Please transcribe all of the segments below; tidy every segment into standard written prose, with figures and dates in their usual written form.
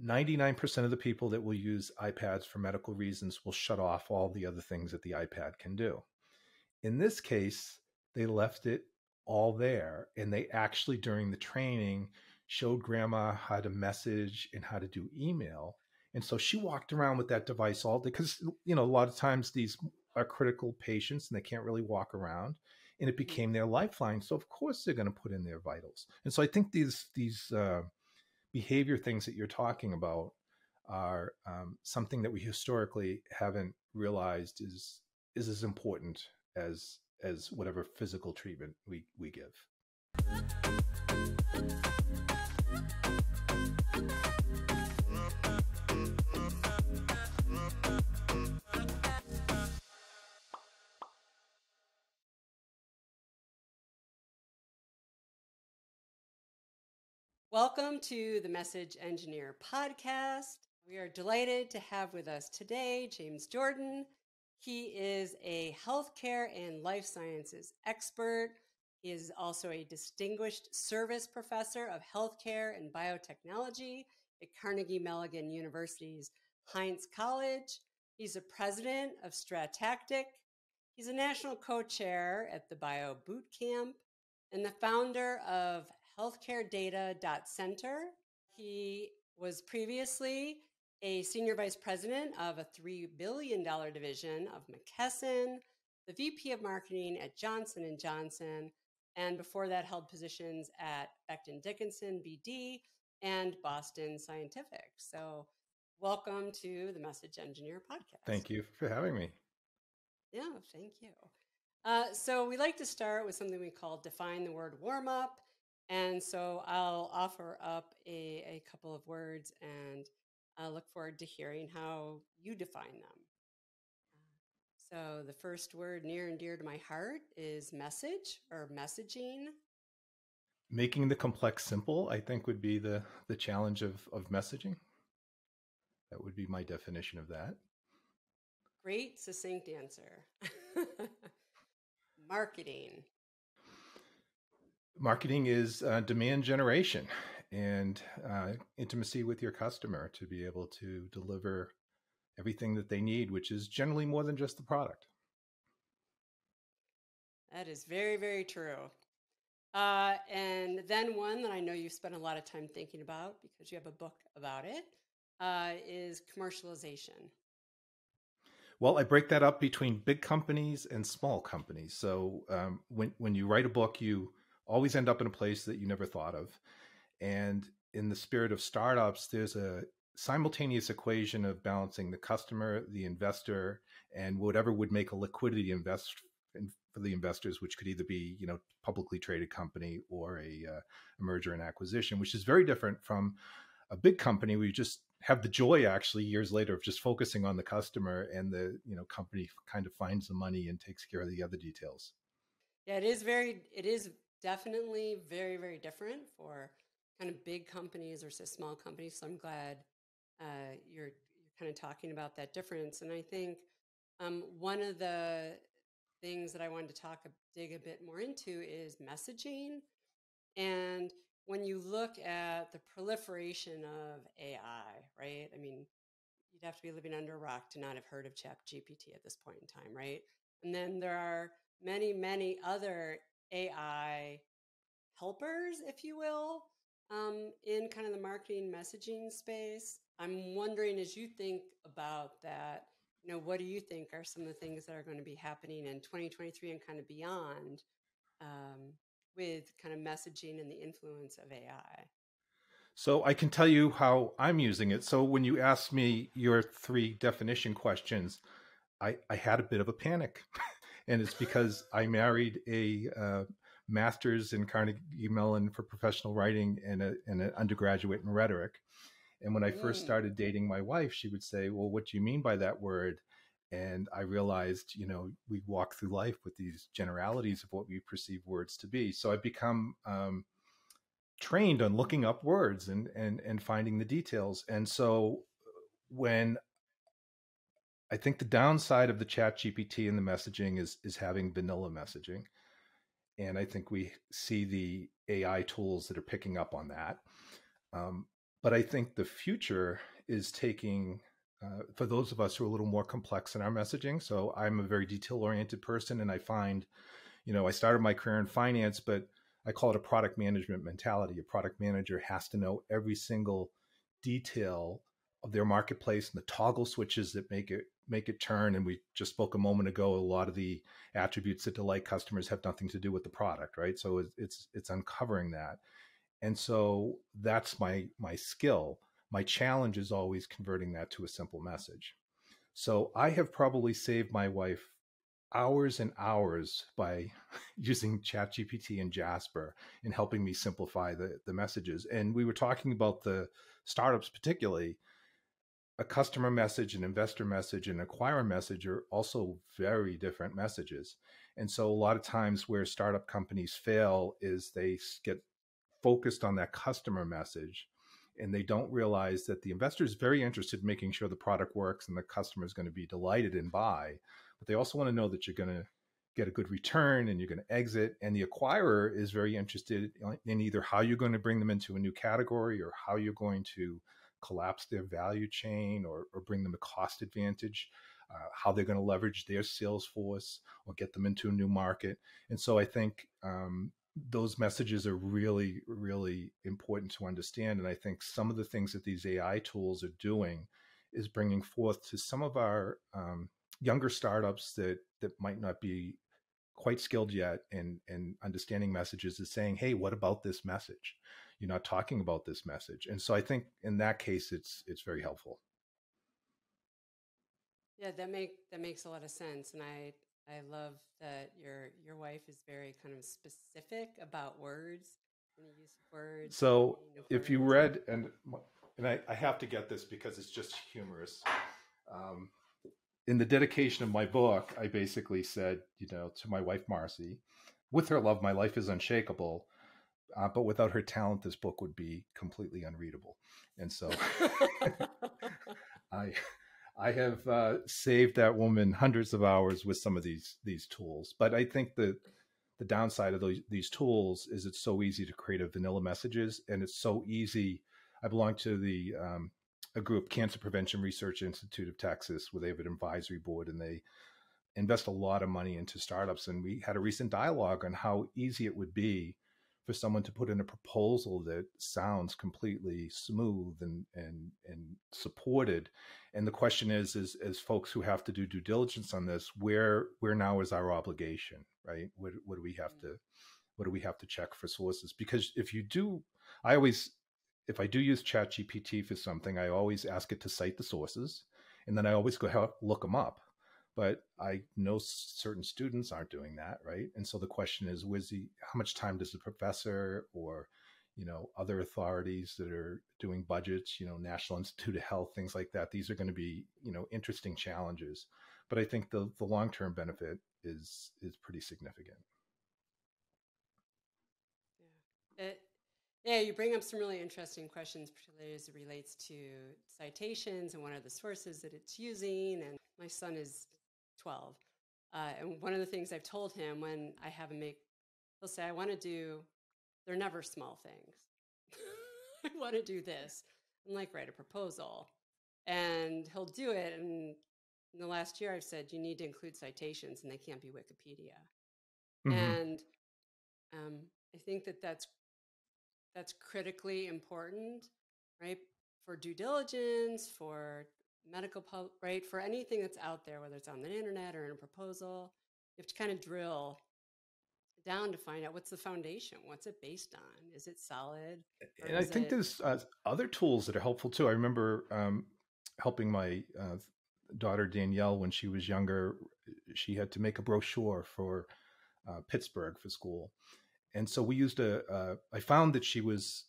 99% of the people that will use iPads for medical reasons will shut off all the other things that the iPad can do. In this case, they left it all there, and they actually, during the training, showed grandma how to message and how to do email. And so she walked around with that device all day because, a lot of times these are critical patients and they can't really walk around, and it became their lifeline. So of course they're going to put in their vitals. And so I think these behavior things that you're talking about are something that we historically haven't realized is as important as whatever physical treatment we give. Welcome to the Message Engineer podcast. We are delighted to have with us today James Jordan. He is a healthcare and life sciences expert. He is also a distinguished service professor of healthcare and biotechnology at Carnegie Mellon University's Heinz College. He's a president of StraTactic. He's a national co-chair at the Bio Bootcamp and the founder of healthcaredata.center. He was previously a senior vice president of a $3 billion division of McKesson, the VP of marketing at Johnson & Johnson, and before that held positions at Becton Dickinson, BD, and Boston Scientific. So welcome to the Message Engineer podcast. Thank you for having me. Yeah, thank you. So we like to start with something we call define the word warm-up. And so I'll offer up a couple of words and I look forward to hearing how you define them. So the first word near and dear to my heart is message or messaging. Making the complex simple, I think, would be the challenge of messaging. That would be my definition of that. Great, succinct answer. Marketing. Marketing is demand generation and intimacy with your customer to be able to deliver everything that they need, which is generally more than just the product. That is very, very true. And then one that I know you spent a lot of time thinking about because you have a book about it is commercialization. Well, I break that up between big companies and small companies. So when you write a book, you always end up in a place that you never thought of. And in the spirit of startups, there's a simultaneous equation of balancing the customer, the investor, and whatever would make a liquidity for the investors, which could either be, publicly traded company or a merger and acquisition, which is very different from a big company where you just have the joy actually years later of just focusing on the customer, and the company kind of finds the money and takes care of the other details. Yeah, it is definitely very, very different for kind of big companies versus small companies. So I'm glad you're kind of talking about that difference. And I think one of the things that I wanted to dig a bit more into is messaging. And when you look at the proliferation of AI, right? I mean, you'd have to be living under a rock to not have heard of ChatGPT at this point in time, right? And then there are many, many other AI helpers, if you will, in kind of the marketing messaging space. I'm wondering, as you think about that, what do you think are some of the things that are going to be happening in 2023 and kind of beyond with kind of messaging and the influence of AI? So I can tell you how I'm using it. So when you asked me your 3 definition questions, I had a bit of a panic. And it's because I married a master's in Carnegie Mellon for professional writing and an undergraduate in rhetoric. And when I first started dating my wife, she would say, well, what do you mean by that word? And I realized, we walk through life with these generalities of what we perceive words to be. So I've become trained on looking up words and finding the details. And so when I think the downside of the ChatGPT and the messaging is having vanilla messaging. And I think we see the AI tools that are picking up on that. But I think the future is taking, for those of us who are a little more complex in our messaging. So I'm a very detail oriented person, and I find, I started my career in finance, but I call it a product management mentality. A product manager has to know every single detail of their marketplace and the toggle switches that make it turn. And we just spoke a moment ago, a lot of the attributes that delight customers have nothing to do with the product, right? So it's uncovering that. And so that's my skill. My challenge is always converting that to a simple message. So I have probably saved my wife hours and hours by using ChatGPT and Jasper in helping me simplify the messages. And we were talking about the startups, particularly. A customer message, an investor message, an acquirer message are also very different messages. And so a lot of times where startup companies fail is they get focused on that customer message, and they don't realize that the investor is very interested in making sure the product works and the customer is going to be delighted and buy, but they also want to know that you're going to get a good return and you're going to exit. And the acquirer is very interested in either how you're going to bring them into a new category or how you're going to collapse their value chain or bring them a cost advantage, how they're going to leverage their sales force or get them into a new market. And so I think those messages are really, really important to understand. And I think some of the things that these AI tools are doing is bringing forth to some of our younger startups that might not be quite skilled yet in understanding messages, is saying, hey, what about this message? You're not talking about this message. And so I think in that case, it's very helpful. Yeah, that makes a lot of sense, and I love that your wife is very kind of specific about words and the use of words, So meaning of if you words. read, and I have to get this because it's just humorous. Um, in the dedication of my book, I basically said, to my wife, Marcy, with her love, my life is unshakable. But without her talent, this book would be completely unreadable. And so I, I have saved that woman hundreds of hours with some of these tools. But I think the downside of these tools is it's so easy to create a vanilla messages, and it's so easy. I belong to the a group, Cancer Prevention Research Institute of Texas, where they have an advisory board, and they invest a lot of money into startups. And we had a recent dialogue on how easy it would be for someone to put in a proposal that sounds completely smooth and supported. And the question is as folks who have to do due diligence on this, where now is our obligation, right? What do we have to check for sources? Because I always, if I do use ChatGPT for something, I always ask it to cite the sources, and then I always go look them up. But I know certain students aren't doing that, right? And so the question is, how much time does the professor or other authorities that are doing budgets, National Institute of Health, things like that? These are going to be interesting challenges, but I think the long-term benefit is pretty significant. Yeah. Yeah, you bring up some really interesting questions, particularly as it relates to citations and what are the sources that it's using. And my son is 12. And one of the things I've told him when I have him he'll say, they're never small things. I want to do this. I'm like, write a proposal. And he'll do it. And in the last year, I've said, you need to include citations and they can't be Wikipedia. Mm-hmm. And I think that's critically important, right? For due diligence, for medical, right? For anything that's out there, whether it's on the internet or in a proposal, you have to kind of drill down to find out what's the foundation, what's it based on, is it solid? And I think there's other tools that are helpful too. I remember helping my daughter Danielle when she was younger. She had to make a brochure for Pittsburgh for school, and so we used I found that she was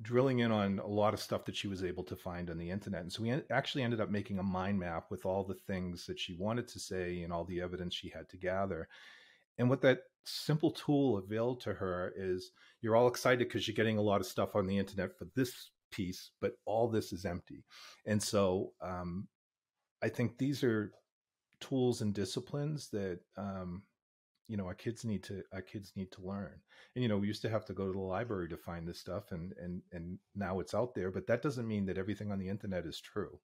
drilling in on a lot of stuff that she was able to find on the internet. And so we actually ended up making a mind map with all the things that she wanted to say and all the evidence she had to gather. And what that simple tool availed to her is, you're all excited because you're getting a lot of stuff on the internet for this piece, but all this is empty. And so I think these are tools and disciplines that our kids need to learn. And we used to have to go to the library to find this stuff, and now it's out there, but that doesn't mean that everything on the internet is true.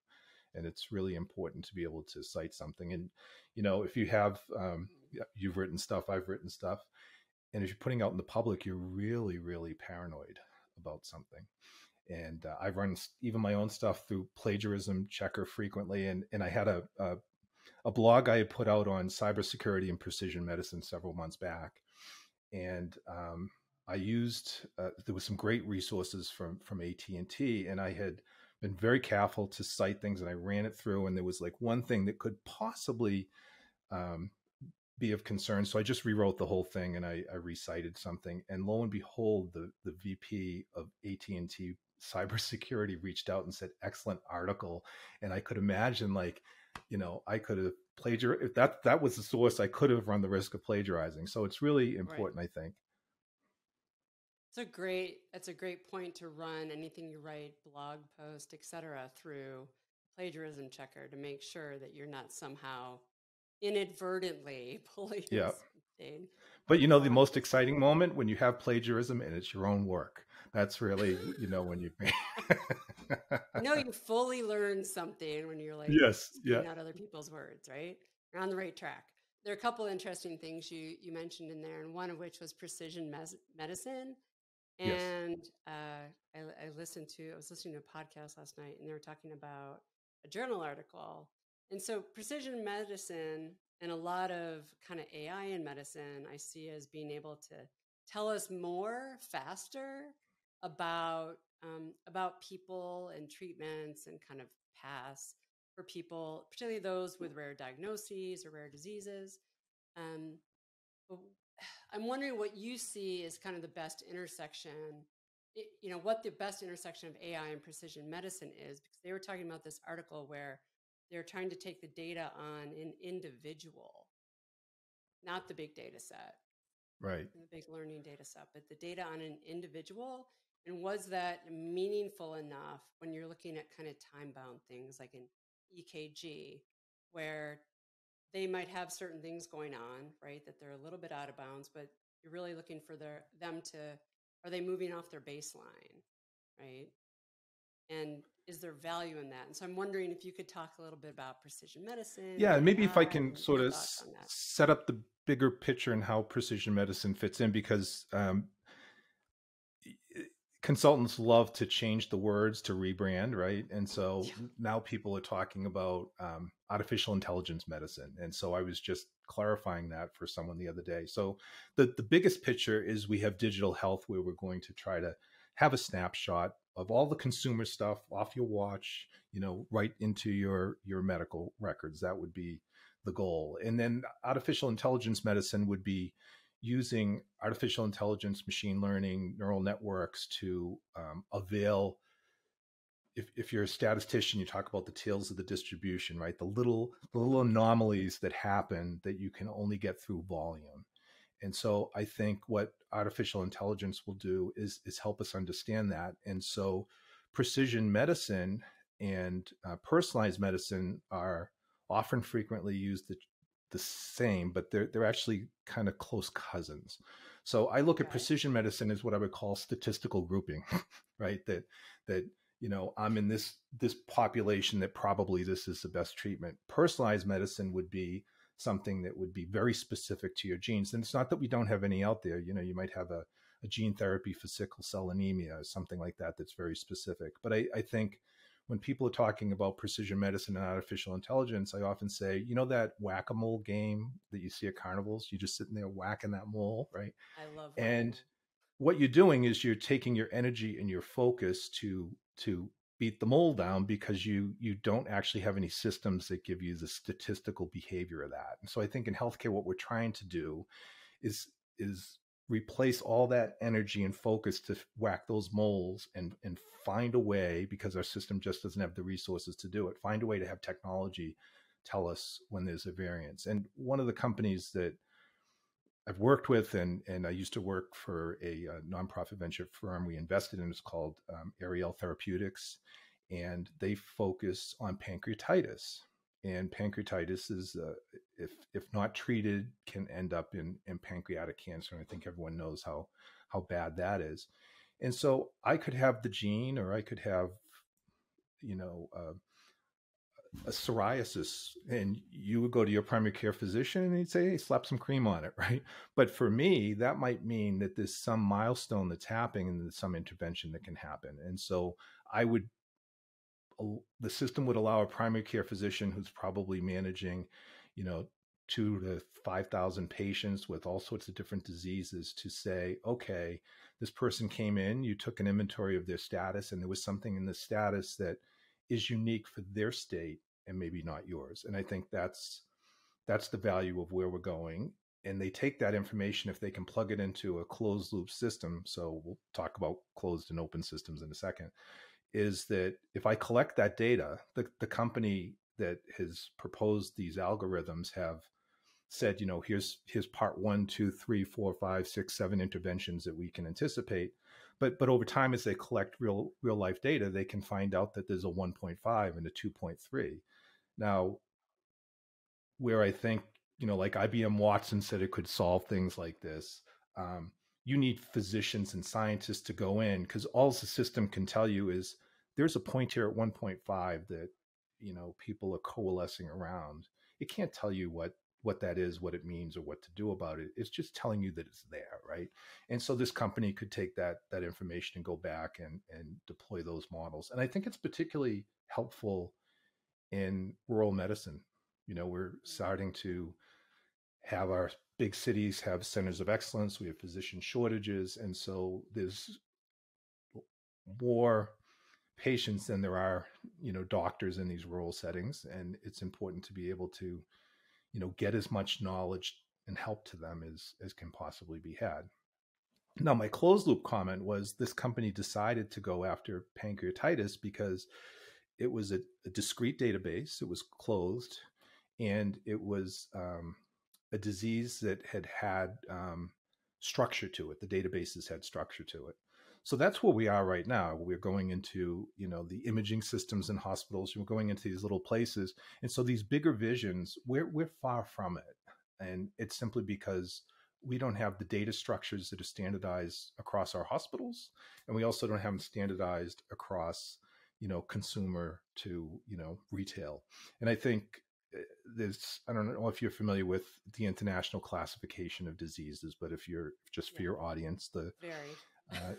And it's really important to be able to cite something. And if you have you've written stuff, I've written stuff, and if you're putting out in the public, you're really, really paranoid about something. And I've run even my own stuff through plagiarism checker frequently. And I had a blog I had put out on cybersecurity and precision medicine several months back. And I used, there was some great resources from AT&T, and I had been very careful to cite things, and I ran it through, and there was like one thing that could possibly be of concern. So I just rewrote the whole thing, and I recited something, and lo and behold, the VP of AT&T cybersecurity reached out and said, excellent article. And I could imagine, like, I could have plagiarized. If that was the source, I could have run the risk of plagiarizing. So it's really important, right. I think. That's a great point to run anything you write, blog post, etc., through plagiarism checker to make sure that you're not somehow inadvertently pulling something. But the most exciting moment when you have plagiarism and it's your own work. That's really, when you you fully learn something when you're like out other people's words, right? You're on the right track. There are a couple of interesting things you mentioned in there, and one of which was precision medicine. And I was listening to a podcast last night, and they were talking about a journal article. And so precision medicine and a lot of kind of AI in medicine, I see as being able to tell us more faster about people and treatments and kind of paths for people, particularly those with rare diagnoses or rare diseases. I'm wondering what you see as kind of the best intersection, what the best intersection of AI and precision medicine is, because they were talking about this article where they're trying to take the data on an individual, not the big data set, right? The big learning data set, but the data on an individual. And was that meaningful enough when you're looking at kind of time-bound things like an EKG, where they might have certain things going on, right, that they're a little bit out of bounds, but you're really looking for are they moving off their baseline, right? And is there value in that? And so I'm wondering if you could talk a little bit about precision medicine. Yeah, maybe if I can sort of set up the bigger picture and how precision medicine fits in, because consultants love to change the words to rebrand, right? And so now people are talking about artificial intelligence medicine. And so I was just clarifying that for someone the other day. So the biggest picture is we have digital health, where we're going to try to have a snapshot of all the consumer stuff off your watch, right into your medical records. That would be the goal. And then artificial intelligence medicine would be using artificial intelligence, machine learning, neural networks to avail. If you're a statistician, you talk about the tails of the distribution, right? The little anomalies that happen that you can only get through volume. And so I think what artificial intelligence will do is help us understand that. And so precision medicine and personalized medicine are often frequently used the same, but they're actually kind of close cousins. So I look at precision medicine as what I would call statistical grouping, right? That I'm in this population that probably this is the best treatment. Personalized medicine would be something that would be very specific to your genes. And it's not that we don't have any out there. You might have a gene therapy for sickle cell anemia or something like that that's very specific. But I think when people are talking about precision medicine and artificial intelligence, I often say, that whack-a-mole game that you see at carnivals, you're just sitting there whacking that mole, right? I love that. And what you're doing is you're taking your energy and your focus to beat the mole down, because you don't actually have any systems that give you the statistical behavior of that. And so I think in healthcare, what we're trying to do is replace all that energy and focus to whack those moles and find a way, because our system just doesn't have the resources to do it, find a way to have technology tell us when there's a variance. And one of the companies that I've worked with, and I used to work for a nonprofit venture firm we invested in, is called Ariel Therapeutics, and they focus on pancreatitis. and pancreatitis is, if not treated, can end up in pancreatic cancer. And I think everyone knows how bad that is. And so I could have the gene, or I could have, you know, a psoriasis, and you would go to your primary care physician and he'd say, hey, slap some cream on it, right? But for me, that might mean that there's some milestone that's happening and there's some intervention that can happen. And so I would, the system would allow a primary care physician who's probably managing, you know, 2 to 5,000 patients with all sorts of different diseases to say, okay, this person came in, you took an inventory of their status, and there was something in the status that is unique for their state and maybe not yours. And I think that's the value of where we're going. And they take that information, if they can plug it into a closed loop system. So we'll talk about closed and open systems in a second. Is that if I collect that data, the company that has proposed these algorithms have said, you know, here's part 1, 2, 3, 4, 5, 6, 7 interventions that we can anticipate. But over time, as they collect real life data, they can find out that there's a 1.5 and a 2.3. Now, where I think, you know, like IBM Watson said it could solve things like this. You need physicians and scientists to go in, because all the system can tell you is there's a point here at 1.5 that, you know, people are coalescing around. It can't tell you what that is, what it means, or what to do about it. It's just telling you that it's there, right? And so this company could take that information and go back and deploy those models. And I think it's particularly helpful in rural medicine. You know, we're starting to have our big cities have centers of excellence. We have physician shortages. And so there's more patients than there are, you know, doctors in these rural settings. And it's important to be able to, you know, get as much knowledge and help to them as can possibly be had. Now, my closed loop comment was this company decided to go after pancreatitis because it was a discrete database. It was closed, and it was a disease that had structure to it. The databases had structure to it. So that's where we are right now. We're going into, you know, the imaging systems in hospitals. We're going into these little places, and so these bigger visions, we're far from it, and it's simply because we don't have the data structures that are standardized across our hospitals, and we also don't have them standardized across, you know, consumer to, you know, retail. And I think there's, I don't know if you're familiar with the International Classification of Diseases, but if you're, just for Yeah, your audience, the very.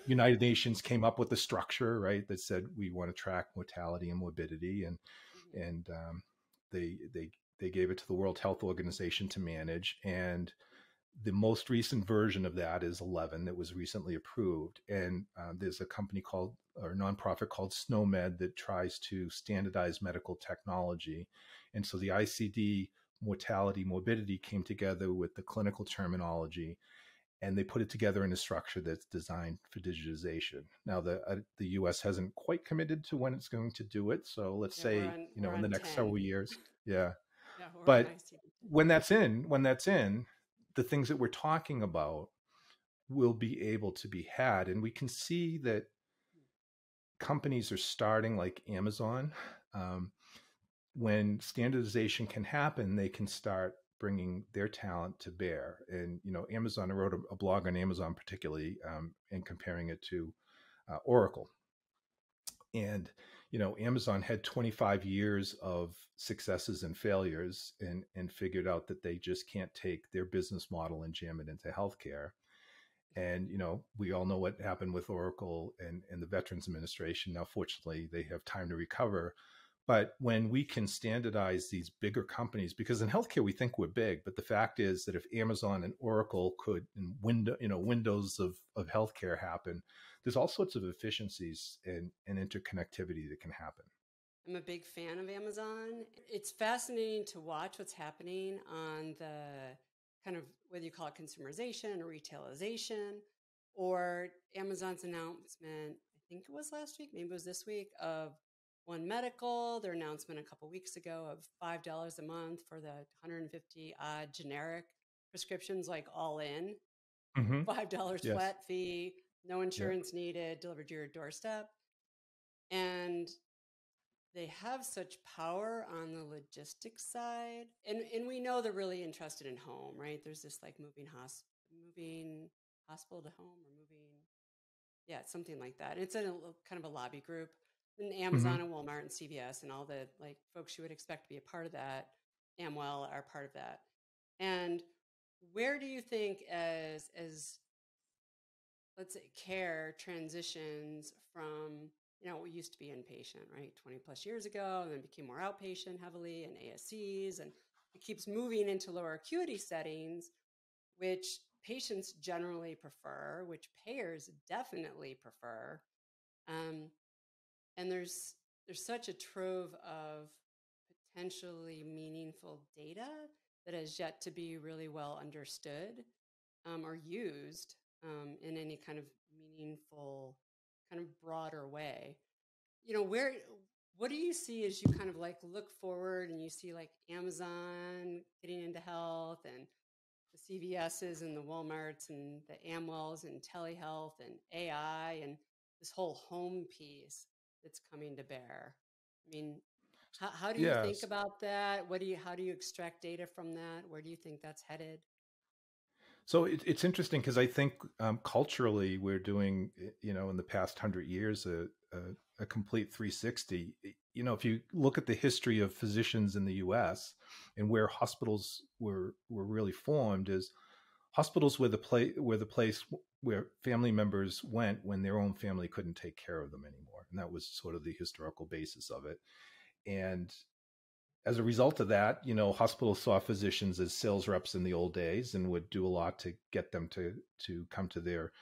United Nations came up with a structure, right, that said we want to track mortality and morbidity, and Mhm. and they they they gave it to the World Health Organization to manage. And the most recent version of that is 11 that was recently approved. And there's a company called, or nonprofit called SNOMED, that tries to standardize medical technology. And so the ICD mortality morbidity came together with the clinical terminology, and they put it together in a structure that's designed for digitization. Now, the U.S. hasn't quite committed to when it's going to do it. So let's Yeah, we're say, on you we're know, in on the next 10. several years. Yeah. Yeah, we're on But ICD-10. when that's in, the things that we're talking about will be able to be had. And we can see that companies are starting, like Amazon. Um, when standardization can happen, they can start bringing their talent to bear. And, you know, Amazon, I wrote a blog on Amazon particularly, and comparing it to Oracle. And, you know, Amazon had 25 years of successes and failures, and figured out that they just can't take their business model and jam it into healthcare. And, you know, we all know what happened with Oracle and the Veterans Administration. Now, fortunately, they have time to recover. But when we can standardize these bigger companies, because in healthcare we think we're big, but the fact is that if Amazon and Oracle could, in windows of healthcare happen, there's all sorts of efficiencies and interconnectivity that can happen. I'm a big fan of Amazon. It's fascinating to watch what's happening on the kind of, whether you call it consumerization or retailization, or Amazon's announcement, I think it was last week, maybe it was this week, of One Medical, their announcement a couple weeks ago of $5 a month for the 150 odd generic prescriptions, like all in, Hmm. $5 Yes. flat fee, no Yep. insurance needed, delivered to your doorstep. And they have such power on the logistics side. And we know they're really interested in home, right? There's this like moving hospital to home or moving, yeah, something like that. It's a kind of a lobby group. And Mm-hmm. Amazon and Walmart and CVS and all the like folks you would expect to be a part of that, Amwell are part of that. And where do you think as let's say care transitions from, we used to be inpatient, right, 20 plus years ago, and then became more outpatient heavily and ASCs, and it keeps moving into lower acuity settings, which patients generally prefer, which payers definitely prefer. um, and there's such a trove of potentially meaningful data that has yet to be really well understood, or used, in any kind of meaningful, kind of broader way. Where what do you see as you kind of like look forward and you see like Amazon getting into health and the CVSs and the Walmarts and the Amwells and telehealth and AI and this whole home piece that's coming to bear? I mean, how do you think Yes. about that? How do you extract data from that? Where do you think that's headed? So it's interesting because I think culturally we're doing, in the past 100 years, a complete 360. If you look at the history of physicians in the U.S. and where hospitals were really formed, is hospitals were the place where family members went when their own family couldn't take care of them anymore, and that was sort of the historical basis of it. And as a result of that, hospitals saw physicians as sales reps in the old days and would do a lot to get them to come to their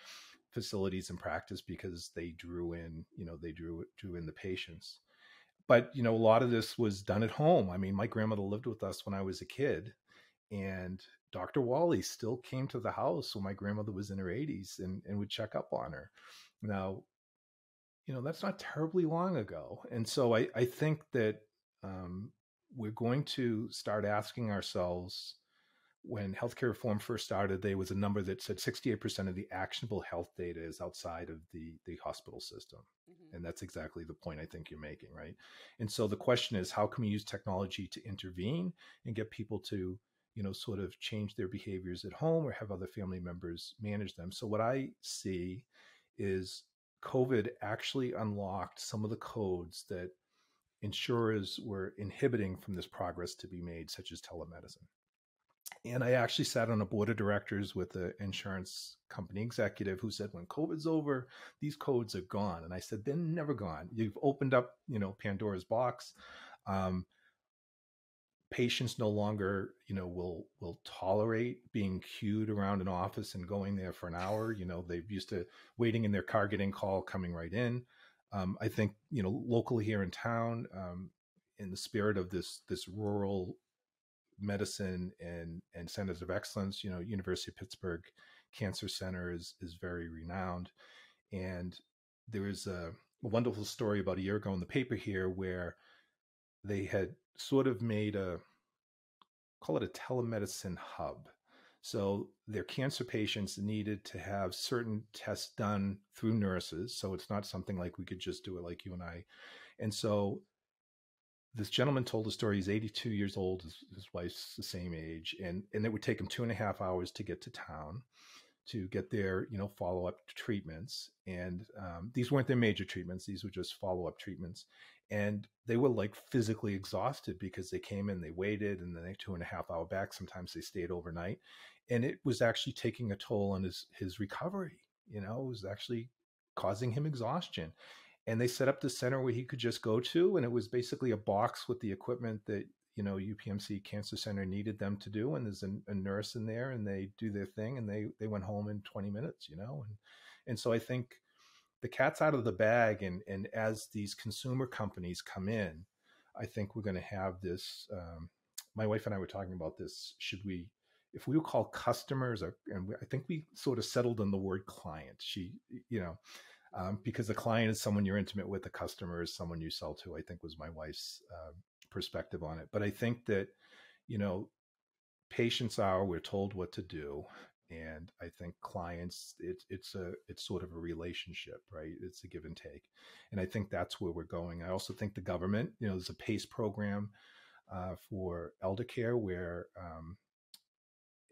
facilities and practice because they drew in, drew in the patients. But a lot of this was done at home. I mean, my grandmother lived with us when I was a kid, and Dr. Wally still came to the house when my grandmother was in her 80s and would check up on her. Now, that's not terribly long ago. And so I think that um, we're going to start asking ourselves, when healthcare reform first started, there was a number that said 68% of the actionable health data is outside of the hospital system. Mm-hmm. And that's exactly the point I think you're making, right? And so the question is, how can we use technology to intervene and get people to, sort of change their behaviors at home or have other family members manage them? So what I see is COVID actually unlocked some of the codes that insurers were inhibiting from this progress to be made, such as telemedicine. And I actually sat on a board of directors with an insurance company executive who said, when COVID's over, these codes are gone. And I said, they're never gone. You've opened up, Pandora's box. Um, Patients no longer, will tolerate being queued around an office and going there for an hour. They've used to waiting in their car, getting call, coming right in. I think, locally here in town, in the spirit of this rural medicine and centers of excellence, University of Pittsburgh Cancer Center is very renowned. And there is a wonderful story about a year ago in the paper here where they had sort of made call it a telemedicine hub. So their cancer patients needed to have certain tests done through nurses. So it's not something like we could just do it like you and I. And so this gentleman told a story. He's 82 years old. His wife's the same age. And it would take him 2.5 hours to get to town to get their, follow-up treatments. And these weren't their major treatments. These were just follow-up treatments. And they were like physically exhausted because they came in, they waited, and then they 2.5 hour back. Sometimes they stayed overnight. And it was actually taking a toll on his recovery. It was actually causing him exhaustion. And they set up the center where he could just go to, and it was basically a box with the equipment that UPMC Cancer Center needed them to do, and there's a nurse in there, and they do their thing, and they went home in 20 minutes, and so I think the cat's out of the bag, and as these consumer companies come in, I think we're going to have this. My wife and I were talking about this. If we would call customers, and I think we sort of settled on the word client. Because the client is someone you're intimate with, the customer is someone you sell to, I think was my wife's perspective on it. But I think that, patients we're told what to do. And I think clients, it's sort of a relationship, right? It's a give and take, and I think that's where we're going. I also think the government, there's a PACE program for elder care where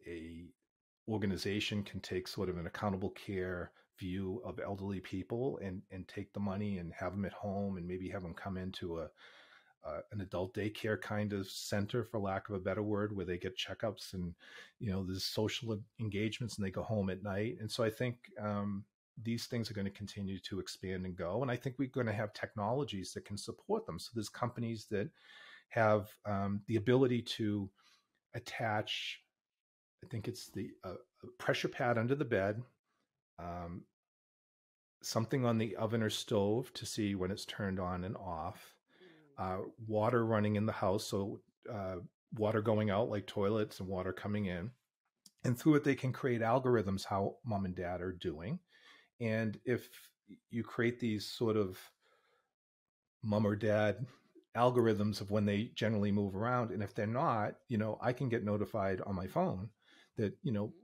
a organization can take sort of an accountable care view of elderly people and take the money and have them at home and maybe have them come into an adult daycare kind of center, for lack of a better word, where they get checkups and there's social engagements and they go home at night. And so I think these things are going to continue to expand and go, and I think we're going to have technologies that can support them. So there's companies that have the ability to attach, I think it's the pressure pad under the bed, um, something on the oven or stove to see when it's turned on and off, water running in the house, so water going out like toilets and water coming in. And through it, they can create algorithms how mom and dad are doing. And if you create these sort of mom or dad algorithms of when they generally move around, and if they're not, I can get notified on my phone that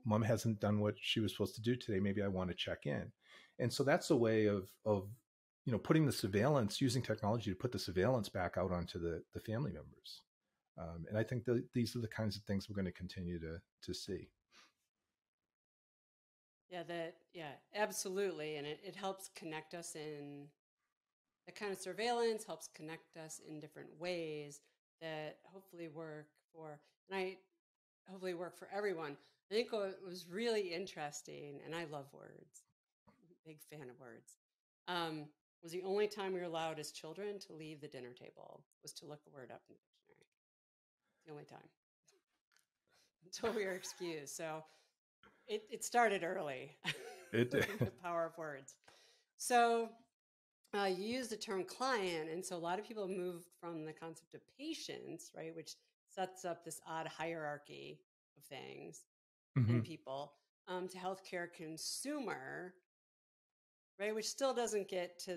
mom hasn't done what she was supposed to do today, maybe I want to check in. And so that's a way of putting the surveillance, using technology to put the surveillance back out onto the family members. And I think these are the kinds of things we're going to continue to see. Yeah, absolutely. And it helps connect us in that kind of surveillance, helps connect us in different ways that hopefully work for everyone. I think what was really interesting, and I love words, big fan of words, was the only time we were allowed as children to leave the dinner table was to look a word up in the dictionary. It's the only time until we were excused. So it started early. The power of words. So you use the term client, and so a lot of people moved from the concept of patients, right, which sets up this odd hierarchy of things and people, to healthcare consumer, right, which still doesn't get to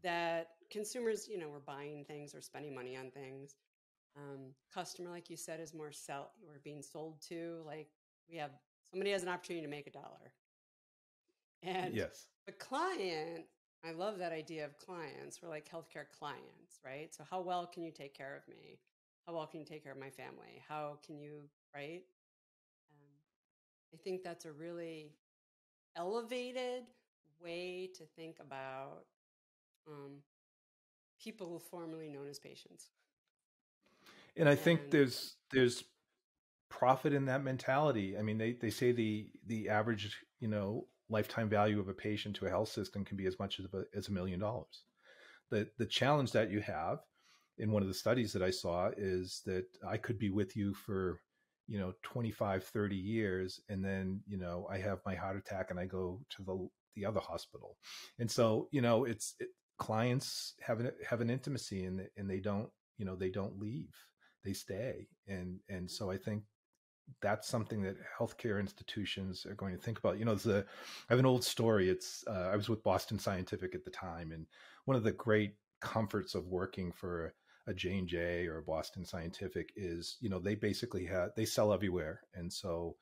that consumers, we're buying things or spending money on things. Customer, like you said, is more we're being sold to, like somebody has an opportunity to make $1. And yes, the client, I love that idea of clients. We're like healthcare clients, right? So how well can you take care of me? How well can you take care of my family? How can you, right? I think that's a really elevated way to think about people formerly known as patients. And I think there's profit in that mentality. I mean, they say the average lifetime value of a patient to a health system can be as much as $1 million. The challenge that you have in one of the studies that I saw is that I could be with you for 25, 30 years, and then I have my heart attack and I go to the other hospital. And so clients have an intimacy, and they don't leave, they stay. And so I think that's something that healthcare institutions are going to think about. I have an old story. I was with Boston Scientific at the time, and one of the great comforts of working for a J&J or a Boston Scientific is, they sell everywhere. And so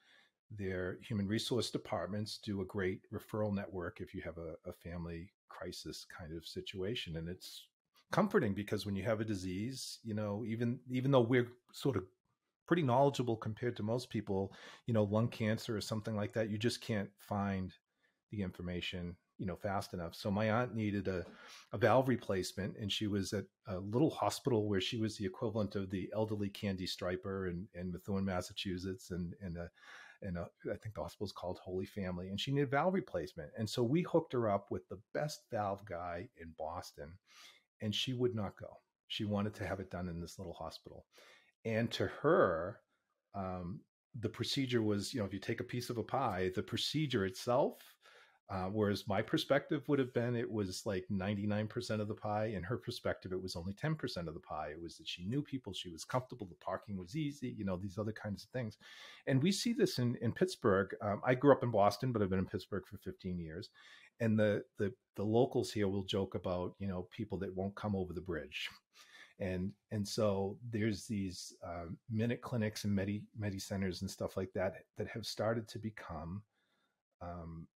their human resource departments do a great referral network if you have a family crisis kind of situation. And it's comforting because when you have a disease, even though we're sort of pretty knowledgeable compared to most people, lung cancer or something like that, you just can't find the information, fast enough. So my aunt needed a valve replacement, and she was at a little hospital where she was the equivalent of the elderly Candy Striper in Methuen, Massachusetts. And I think the hospital is called Holy Family, and she needed valve replacement. And so we hooked her up with the best valve guy in Boston, and she would not go. She wanted to have it done in this little hospital. And to her, the procedure was, if you take a piece of a pie, the procedure itself, whereas my perspective would have been, it was like 99% of the pie. In her perspective, it was only 10% of the pie. It was that she knew people, she was comfortable, the parking was easy, these other kinds of things. And we see this in Pittsburgh. I grew up in Boston, but I've been in Pittsburgh for 15 years. And the locals here will joke about, people that won't come over the bridge. And so there's these minute clinics and medi centers and stuff like that that have started to become um,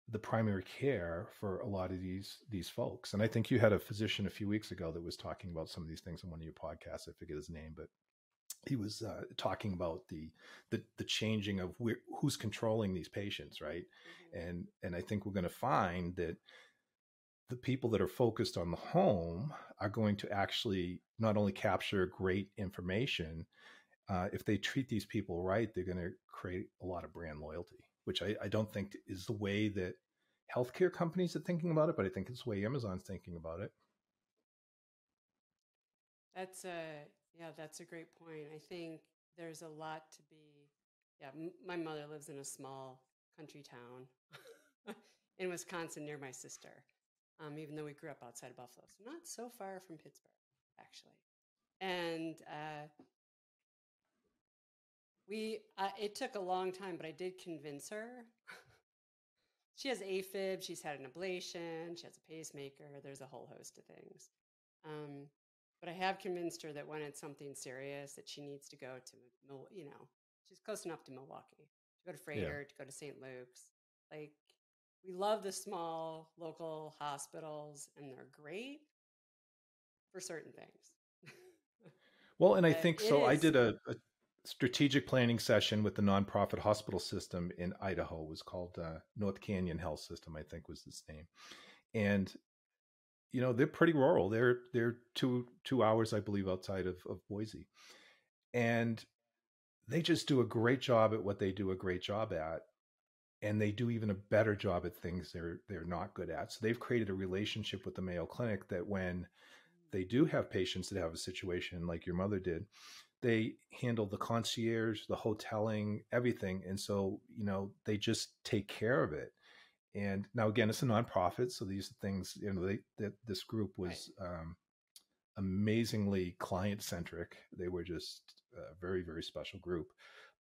the primary care for a lot of these folks. And I think you had a physician a few weeks ago that was talking about some of these things on one of your podcasts. I forget his name, but he was talking about the changing of who's controlling these patients, right? Mm-hmm. And I think we're going to find that the people that are focused on the home are going to actually not only capture great information, if they treat these people right, they're going to create a lot of brand loyalty, which I don't think is the way that healthcare companies are thinking about it, but I think it's the way Amazon's thinking about it. That's a yeah, that's a great point. I think there's a lot to be. Yeah, my mother lives in a small country town in Wisconsin near my sister. Even though we grew up outside of Buffalo, so not so far from Pittsburgh, actually. And it took a long time, but I did convince her. She has AFib. She's had an ablation. She has a pacemaker. There's a whole host of things. Um, but I have convinced her that when it's something serious, that she needs to go to, she's close enough to Milwaukee, to go to Yeah. Freighter, to go to St. Luke's. Like, we love the small local hospitals, and they're great for certain things. Well, and I But think it so. I is, did a strategic planning session with the nonprofit hospital system in Idaho. It was called North Canyon Health System, I think was its name. And they're pretty rural. They're two hours, I believe, outside of Boise, and they just do a great job at what they do a great job at, and they do even a better job at things they're not good at. So they've created a relationship with the Mayo Clinic that when they do have patients that have a situation like your mother did, they handle the concierge, the hoteling, everything. And so, they just take care of it. And now again, it's a nonprofit. So these things, this group right. was amazingly client centric. They were just a very, very special group.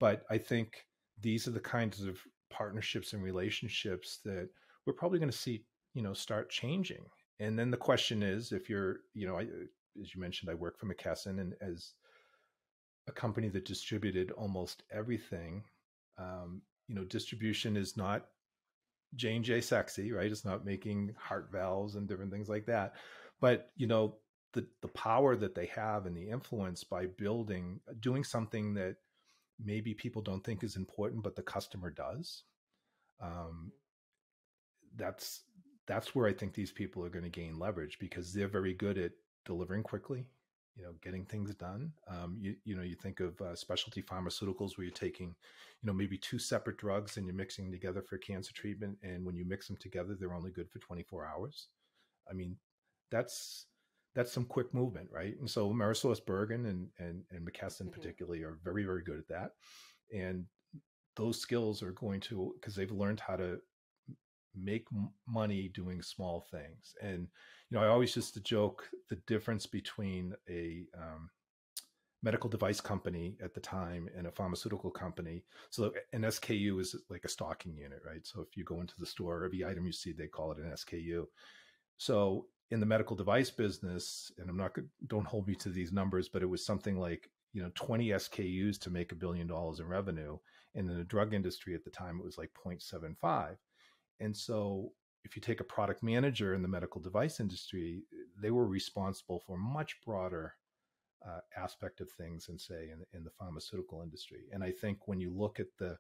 But I think these are the kinds of partnerships and relationships that we're probably going to see, start changing. And then the question is, if you're, as you mentioned, I work for McKesson, and as a company that distributed almost everything, distribution is not J&J sexy, right? It's not making heart valves and different things like that. But, the power that they have and the influence by doing something that maybe people don't think is important, but the customer does. Um, Mm-hmm. that's that's where I think these people are going to gain leverage because they're very good at delivering quickly, getting things done. You think of specialty pharmaceuticals where you're taking, maybe two separate drugs and you're mixing together for cancer treatment, and when you mix them together, they're only good for 24 hours. I mean, that's that's some quick movement, right? And so AmerisourceBergen and McKesson Mm-hmm. particularly are very, very good at that. And those skills are going to, because they've learned how to make money doing small things. And I always used to joke the difference between a medical device company at the time and a pharmaceutical company. So an SKU is like a stocking unit, right? So if you go into the store, every item you see, they call it an SKU. So in the medical device business, and I'm not good, don't hold me to these numbers, but it was something like 20 SKUs to make $1 billion in revenue. And in the drug industry at the time, it was like 0.75. And so if you take a product manager in the medical device industry, they were responsible for a much broader aspect of things than say in the pharmaceutical industry. And I think when you look at the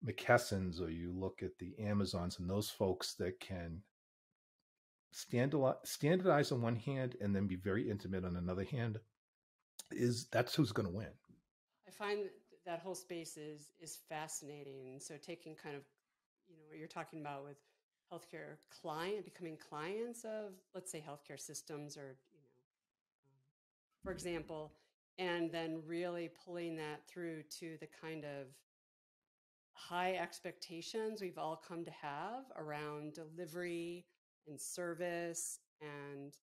McKessons or you look at the Amazons and those folks that can standardize on one hand and then be very intimate on another hand, that's who's going to win. I find that whole space is fascinating. So taking kind of, what you're talking about with healthcare becoming clients of, let's say, healthcare systems, or for example, and then really pulling that through to the kind of high expectations we've all come to have around delivery and service, and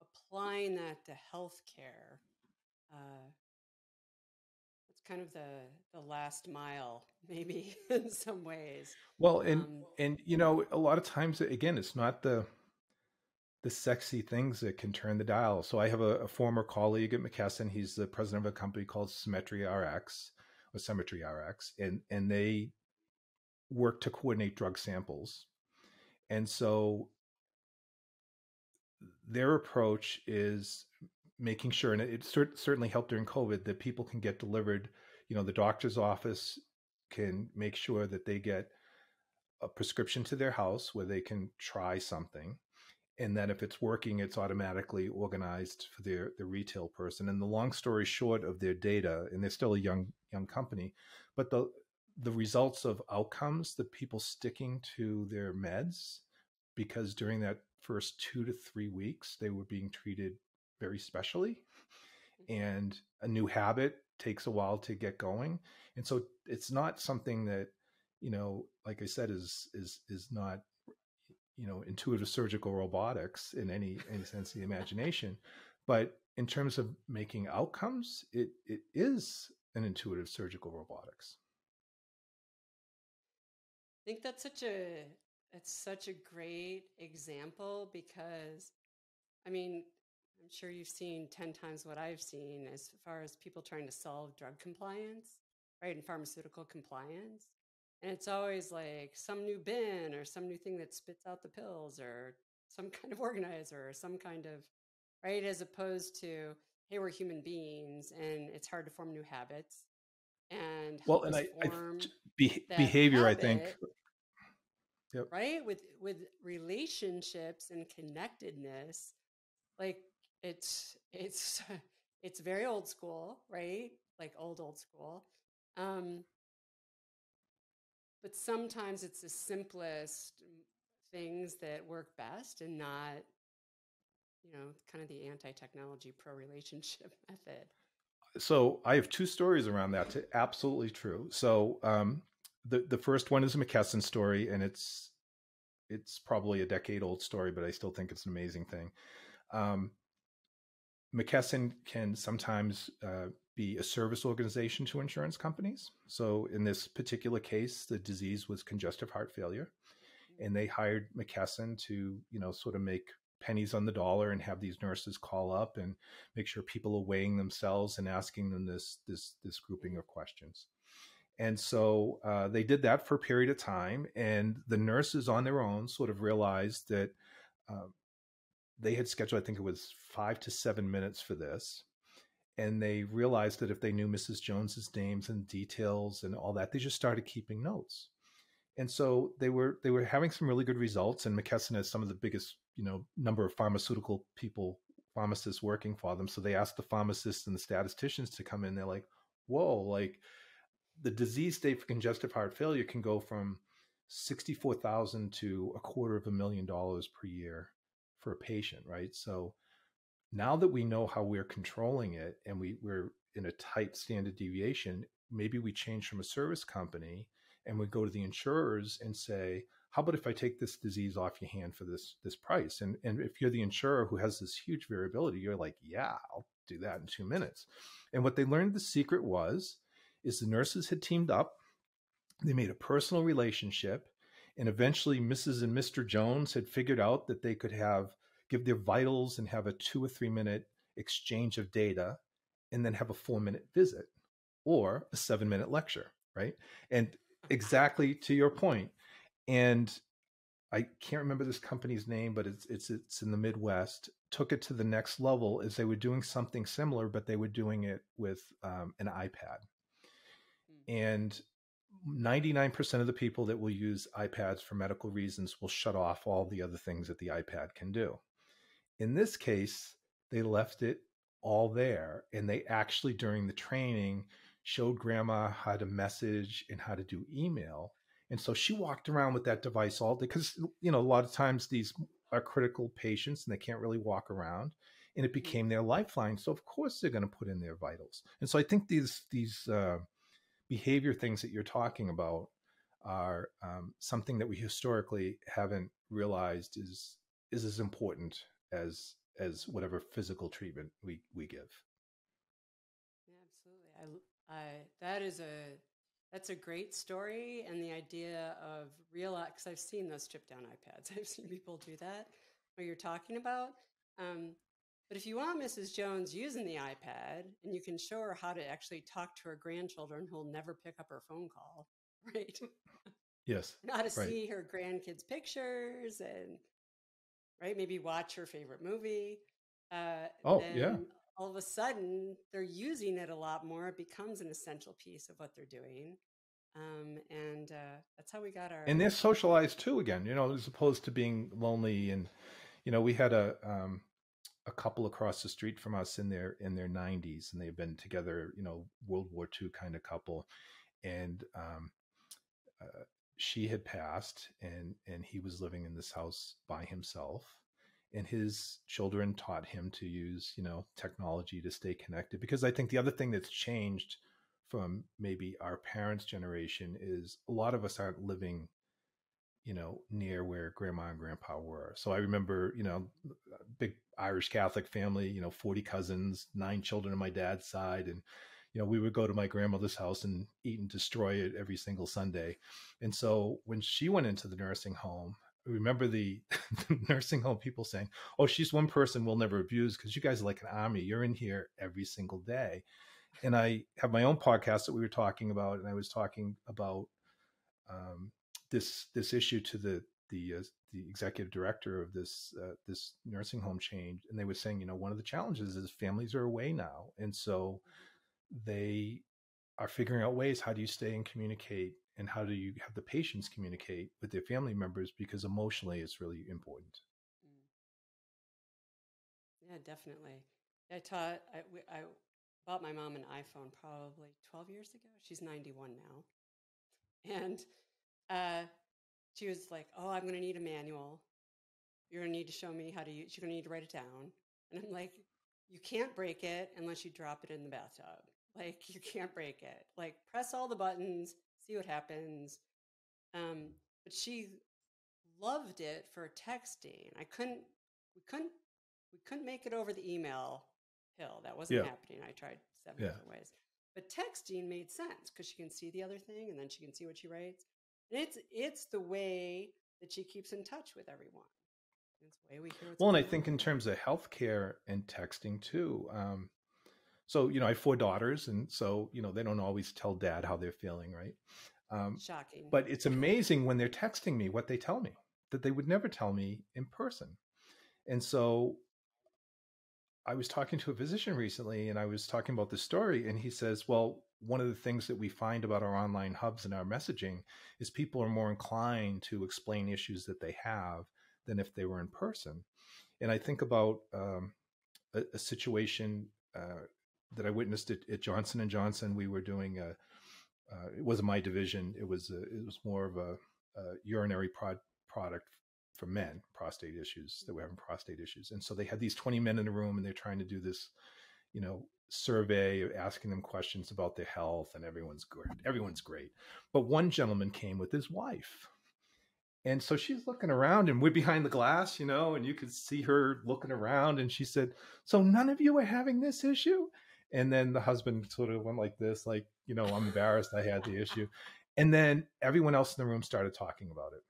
applying that to healthcare. Uh, it's kind of the last mile, maybe in some ways. Well, Um, and a lot of times again, it's not the sexy things that can turn the dial. So I have a former colleague at McKesson. He's the president of a company called Symmetry RX, or Symmetry RX, and they work to coordinate drug samples. And so their approach is making sure, and it certainly helped during COVID, that people can get delivered. The doctor's office can make sure that they get a prescription to their house where they can try something. And then if it's working, it's automatically organized for the retail person. And the long story short of their data, and they're still a young company, but the results of outcomes, the people sticking to their meds, because during that first 2 to 3 weeks, they were being treated very specially. And a new habit takes a while to get going. And so it's not something that, like I said, is not, intuitive surgical robotics in any sense of the imagination. But in terms of making outcomes, it is an intuitive surgical robotics. I think that's such a great example, because, I mean, I'm sure you've seen 10 times what I've seen as far as people trying to solve drug compliance, right, and pharmaceutical compliance. And it's always like some new bin or some new thing that spits out the pills, or some kind of organizer, or some kind of, right, as opposed to, hey, we're human beings and it's hard to form new habits, and help us form that behavior, habit, I think. Yep. right, with relationships and connectedness. Like, it's it's very old school, right? Like old school. But sometimes it's the simplest things that work best, and not, kind of the anti-technology pro-relationship method. So I have two stories around that. Absolutely true. So the first one is a McKesson story, and it's probably a decade-old story, but I still think it's an amazing thing. McKesson can sometimes be a service organization to insurance companies. So in this particular case, the disease was congestive heart failure, and they hired McKesson to, sort of make pennies on the dollar and have these nurses call up and make sure people are weighing themselves and asking them this grouping of questions. And so they did that for a period of time, and the nurses on their own sort of realized that they had scheduled, I think it was 5 to 7 minutes for this. And they realized that if they knew Mrs. Jones's names and details and all that, they just started keeping notes. And so they were having some really good results. And McKesson has some of the biggest, number of pharmaceutical pharmacists working for them. So they asked the pharmacists and the statisticians to come in. They're like, whoa, like the disease state for congestive heart failure can go from 64,000 to $250,000 per year for a patient, right? So now that we know how we're controlling it, and we're in a tight standard deviation, maybe we change from a service company and we go to the insurers and say, how about if I take this disease off your hand for this price? And if you're the insurer who has this huge variability, you're like, yeah, I'll do that in 2 minutes. And what they learned the secret is the nurses had teamed up. They made a personal relationship, and eventually Mrs. and Mr. Jones had figured out that they could give their vitals and have a 2 or 3 minute exchange of data, and then have a 4-minute visit or a 7-minute lecture, right? And exactly to your point. And I can't remember this company's name, but it's in the Midwest, took it to the next level as they were doing something similar, but they were doing it with an iPad. And 99% of the people that will use iPads for medical reasons will shut off all the other things that the iPad can do. In this case, they left it all there, and they actually, during the training, showed grandma how to message and how to do email. And so she walked around with that device all day, because, a lot of times these are critical patients and they can't really walk around, and it became their lifeline. So of course they're going to put in their vitals. And so I think these behavior things that you're talking about are something that we historically haven't realized is as important as whatever physical treatment we give. Yeah, absolutely. That's a great story, and the idea of because I've seen those stripped down iPads. I've seen people do that. what you're talking about. But if you want Mrs. Jones using the iPad and you can show her how to actually talk to her grandchildren who'll never pick up her phone call, right? Yes. And how to Right. see her grandkids' pictures and, right, maybe watch her favorite movie, Oh, yeah. then all of a sudden they're using it a lot more. It becomes an essential piece of what they're doing. And that's how we got our. And they're socialized too again, as opposed to being lonely. And, we had a couple across the street from us in their 90s, and they've been together, World War II kind of couple. And uh, she had passed, and he was living in this house by himself, and his children taught him to use technology to stay connected. Because I think the other thing that's changed from maybe our parents' generation is a lot of us aren't living near where grandma and grandpa were. So I remember, big Irish Catholic family, 40 cousins, 9 children on my dad's side. And, we would go to my grandmother's house and eat and destroy it every single Sunday. And so when she went into the nursing home, I remember the nursing home people saying, "Oh, she's one person we'll never abuse because you guys are like an army. You're in here every single day." And I have my own podcast that we were talking about, and I was talking about this issue to the executive director of this nursing home chain, and they were saying, one of the challenges is families are away now, and so they are figuring out ways, how do you stay and communicate, and how do you have the patients communicate with their family members, because emotionally it's really important. Yeah, definitely. I bought my mom an iPhone probably 12 years ago. She's 91 now. And she was like, "Oh, I'm going to need a manual. You're going to need to show me how to use, you're going to need to write it down." And I'm like, "You can't break it unless you drop it in the bathtub. Like, you can't break it. Like, press all the buttons, see what happens." But she loved it for texting. We couldn't make it over the email hill. That wasn't Yeah. happening. I tried 7 Yeah. different ways. But texting made sense because she can see the other thing and then she can see what she writes. And it's the way that she keeps in touch with everyone. It's the way we hear what's Well, and going I think on. in terms of healthcare and texting too. So, I have 4 daughters, and so, they don't always tell dad how they're feeling, right? Shocking. But it's amazing when they're texting me what they tell me that they would never tell me in person. And so I was talking to a physician recently, and I was talking about this story, and he says, well, one of the things that we find about our online hubs and our messaging is people are more inclined to explain issues that they have than if they were in person. And I think about a situation that I witnessed at Johnson and Johnson. We were doing it wasn't my division. It was more of a urinary product for men, prostate issues, that were having prostate issues. And so they had these 20 men in a room, and they're trying to do this, survey, asking them questions about their health, and everyone's great. But one gentleman came with his wife. And so she's looking around, and we're behind the glass, and you could see her looking around. And she said, "So none of you are having this issue?" And then the husband sort of went like this, like, "I'm embarrassed I had the issue." And then everyone else in the room started talking about it.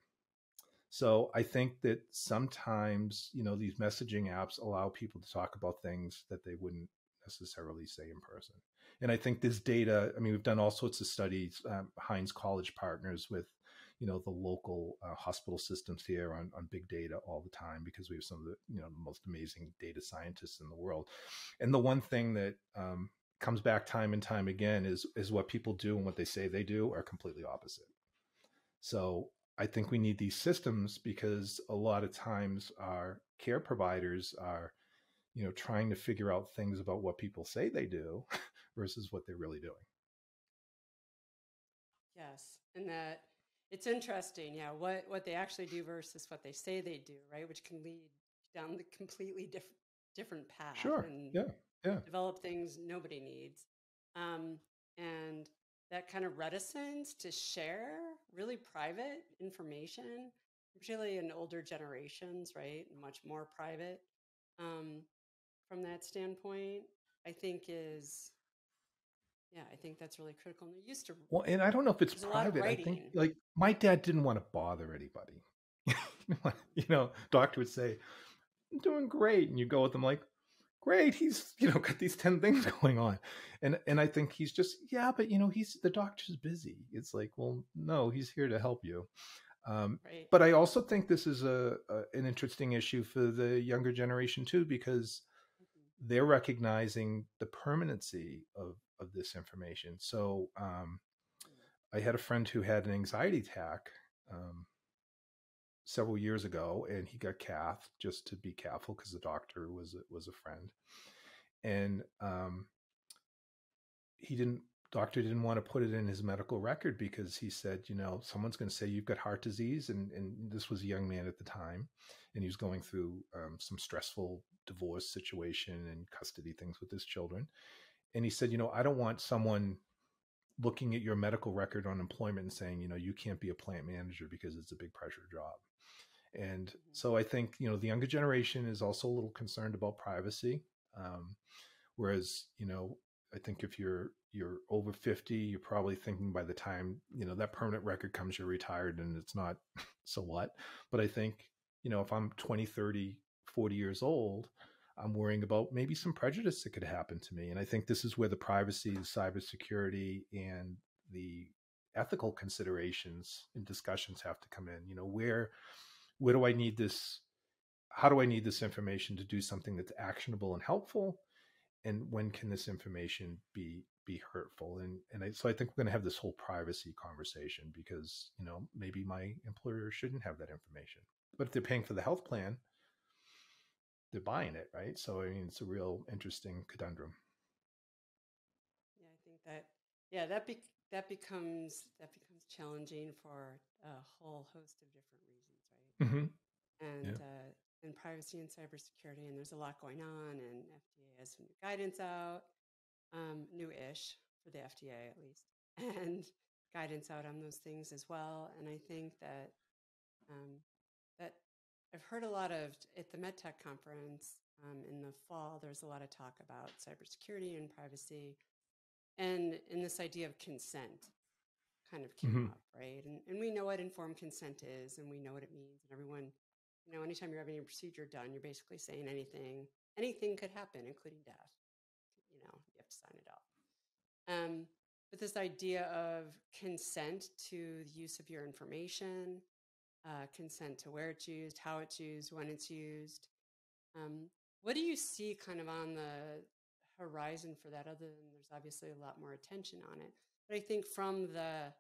So I think that sometimes, these messaging apps allow people to talk about things that they wouldn't necessarily say in person. And I think this data, I mean, we've done all sorts of studies. Heinz College partners with, the local hospital systems here on big data all the time, because we have some of the, the most amazing data scientists in the world. And the one thing that comes back time and time again is what people do and what they say they do are completely opposite. So I think we need these systems, because a lot of times our care providers are, trying to figure out things about what people say they do versus what they're really doing. Yes. And that it's interesting, yeah, what they actually do versus what they say they do, right? Which can lead down the completely different path Sure. and Yeah. develop things nobody needs. And that kind of reticence to share really private information, particularly in older generations, right? Much more private from that standpoint, I think I think that's really critical. And they're used to. Well, and I don't know if it's There's a lot of private. I think, writing. like, my dad didn't want to bother anybody. Doctor would say, I'm doing great. And you go with them like, great, he's, got these 10 things going on. And I think he's just, yeah, but the doctor's busy. It's like, well, no, he's here to help you. Right. But I also think this is an interesting issue for the younger generation too, because Mm-hmm. they're recognizing the permanency of this information. So I had a friend who had an anxiety attack several years ago, and he got cath just to be careful because the doctor was a friend, and he didn't doctor didn't want to put it in his medical record because he said, someone's going to say you've got heart disease, and this was a young man at the time, and he was going through some stressful divorce situation and custody things with his children, and he said, I don't want someone looking at your medical record on employment and saying, you can't be a plant manager because it's a big pressure job. And Mm-hmm. so I think, the younger generation is also a little concerned about privacy. Whereas, I think if you're over 50, you're probably thinking by the time, that permanent record comes, you're retired and it's not, so what? But I think, if I'm 20, 30, 40 years old, I'm worrying about maybe some prejudice that could happen to me. And I think this is where the privacy, the cybersecurity, and the ethical considerations and discussions have to come in. Where do I need this? How do I need this information to do something that's actionable and helpful? And when can this information be hurtful? So I think we're going to have this whole privacy conversation because maybe my employer shouldn't have that information, but if they're paying for the health plan, they're buying it, right? So I mean, it's a real interesting conundrum. Yeah, I think that yeah that becomes challenging for a whole host of different reasons, right? Mm-hmm. And Yeah. and privacy and cybersecurity, and there's a lot going on, and FDA has some new guidance out, new-ish for the FDA at least, and guidance out on those things as well. And I think um, that I've heard a lot of at the Medtech conference in the fall. There's a lot of talk about cybersecurity and privacy, and this idea of consent kind of came Mm-hmm. up, right? And we know what informed consent is, and we know what it means. And everyone, anytime you're having a procedure done, you're basically saying anything could happen, including death. You have to sign it off. But this idea of consent to the use of your information, consent to where it's used, how it's used, when it's used. Um, what do you see kind of on the horizon for that? Other than there's obviously a lot more attention on it, but I think from the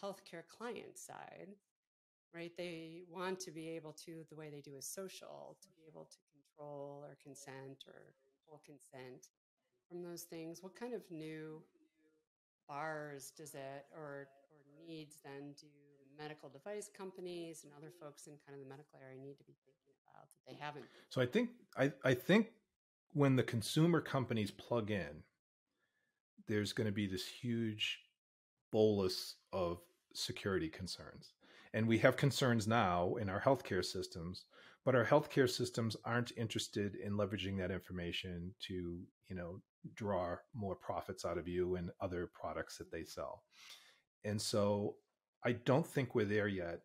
healthcare client side, right? They want to be able to, the way they do is social, to be able to control or consent or full consent from those things. What kind of new bars does it or needs then do medical device companies and other folks in kind of the medical area need to be thinking about that they haven't been So I think when the consumer companies plug in, there's going to be this huge bolus of security concerns. And we have concerns now in our healthcare systems, but our healthcare systems aren't interested in leveraging that information to, draw more profits out of you and other products that they sell. And so I don't think we're there yet.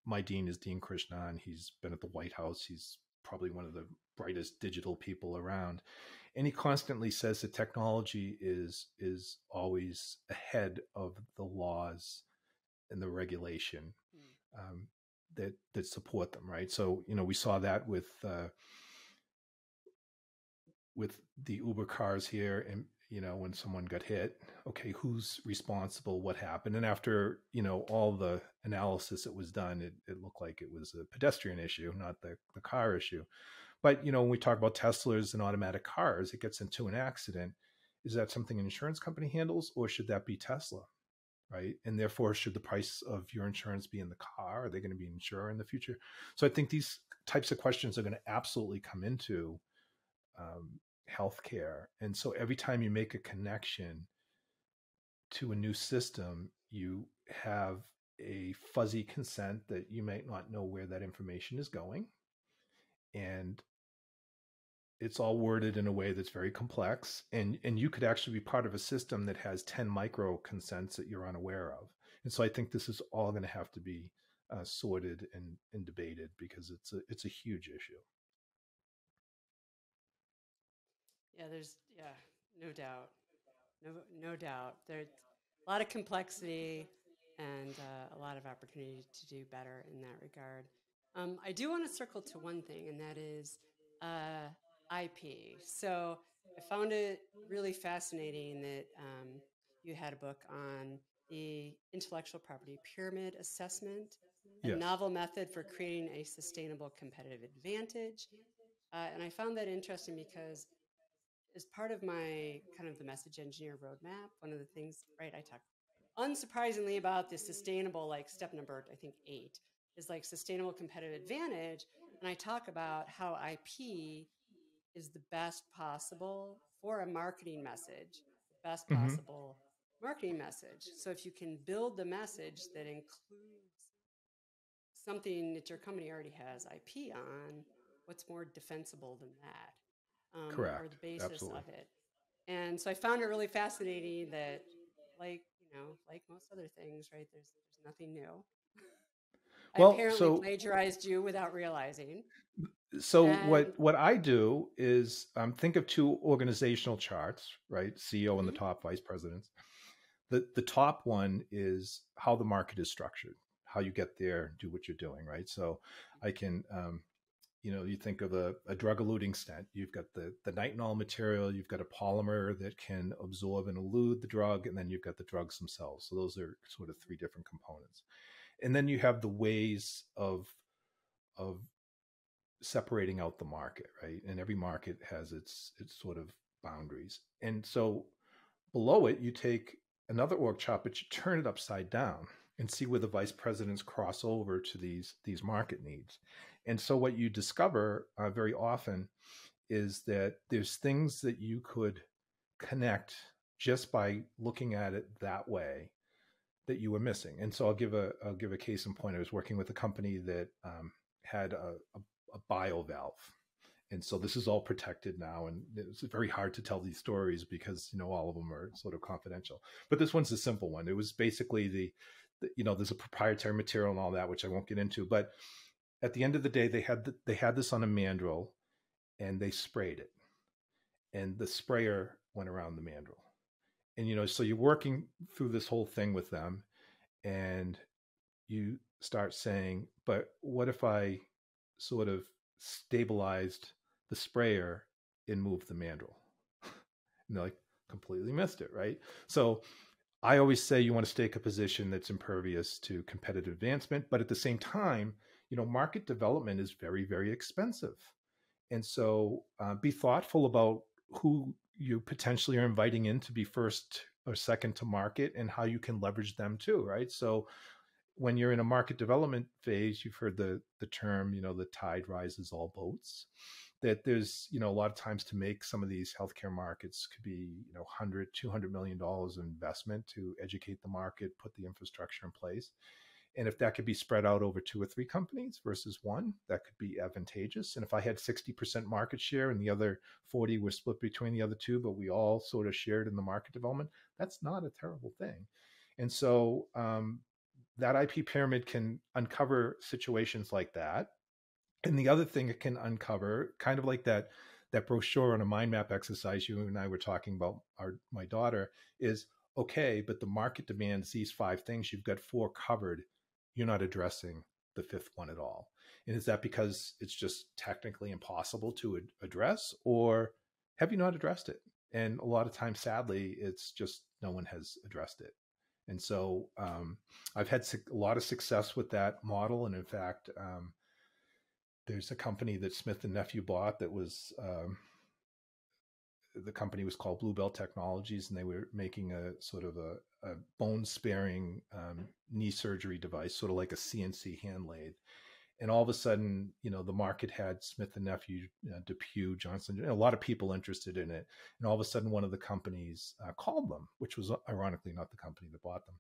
My dean is Dean Krishnan. He's been at the White House. He's probably one of the brightest digital people around, and he constantly says that technology is always ahead of the laws and the regulation mm, um, that support them. Right. So we saw that with the Uber cars here, and when someone got hit, okay, who's responsible, what happened? And after all the analysis that was done, it looked like it was a pedestrian issue, not the car issue. But when we talk about Teslas and automatic cars, it gets into an accident. Is that something an insurance company handles, or should that be Tesla? Right. And therefore, should the price of your insurance be in the car? Are they going to be an insurer in the future? So I think these types of questions are going to absolutely come into healthcare. And so every time you make a connection to a new system, you have a fuzzy consent that you might not know where that information is going. And it's all worded in a way that's very complex. And you could actually be part of a system that has 10 micro consents that you're unaware of. And so I think this is all going to have to be sorted and debated, because it's a huge issue. Yeah, no doubt, no doubt. There's a lot of complexity and a lot of opportunity to do better in that regard. I do want to circle to one thing, and that is IP. So I found it really fascinating that you had a book on the intellectual property pyramid assessment, a Yes. novel method for creating a sustainable competitive advantage. And I found that interesting because as part of my kind of the message engineer roadmap, one of the things, right, I talk unsurprisingly about the sustainable, like step number, I think 8 is like sustainable competitive advantage. And I talk about how IP is the best possible for a marketing message, the best Mm-hmm. possible marketing message. So if you can build the message that includes something that your company already has IP on, what's more defensible than that, or the Correct. basis Absolutely. of it? And so I found it really fascinating that, like, like most other things, right? There's nothing new. I Well, apparently so plagiarized you without realizing. so And what I do is think of two organizational charts, right? CEO and the mhm, top vice presidents. The top one is how the market is structured, how you get there, do what you're doing, right? So I can you think of a drug-eluting stent. You've got the nitinol material, you've got a polymer that can absorb and elute the drug, and then you've got the drugs themselves. So those are sort of three different components. And then you have the ways of separating out the market, right? And every market has its sort of boundaries. And so below it, you take another org chart, but you turn it upside down and see where the vice presidents cross over to these market needs. And so what you discover very often is that there's things that you could connect just by looking at it that way that you were missing. And so I'll give a case in point. I was working with a company that had a bio valve, and so this is all protected now, and it's very hard to tell these stories because all of them are sort of confidential, but this one's a simple one. It was basically there's a proprietary material and all that, which I won't get into, but at the end of the day, they had this on a mandrel, and they sprayed it, and the sprayer went around the mandrel. And so you're working through this whole thing with them, and you start saying, but what if I sort of stabilized the sprayer and moved the mandrel? And they're like, completely missed it, right? So I always say you want to take a position that's impervious to competitive advancement, but at the same time, market development is very, very expensive. And so be thoughtful about who you potentially are inviting in to be first or second to market, and how you can leverage them too, right? So when you're in a market development phase, you've heard the term, the tide rises all boats. That there's, a lot of times to make some of these healthcare markets could be, 100, $200 million of investment to educate the market, put the infrastructure in place. And if that could be spread out over 2 or 3 companies versus one, that could be advantageous. And if I had 60% market share and the other 40 were split between the other two, but we all sort of shared in the market development, that's not a terrible thing. And so that IP pyramid can uncover situations like that. And the other thing it can uncover, kind of like that brochure on a mind map exercise you and I were talking about, my daughter, is okay, but the market demands these 5 things. You've got 4 covered. You're not addressing the 5th one at all. And is that because it's just technically impossible to address, or have you not addressed it? And a lot of times, sadly, it's just no one has addressed it. And so I've had a lot of success with that model. And in fact, there's a company that Smith and Nephew bought that was the company was called Blue Belt Technologies, and they were making a sort of a bone sparing knee surgery device, sort of like a CNC hand lathe. And all of a sudden, the market had Smith and Nephew, DePuy, Johnson, a lot of people interested in it. And all of a sudden, one of the companies called them, which was ironically not the company that bought them.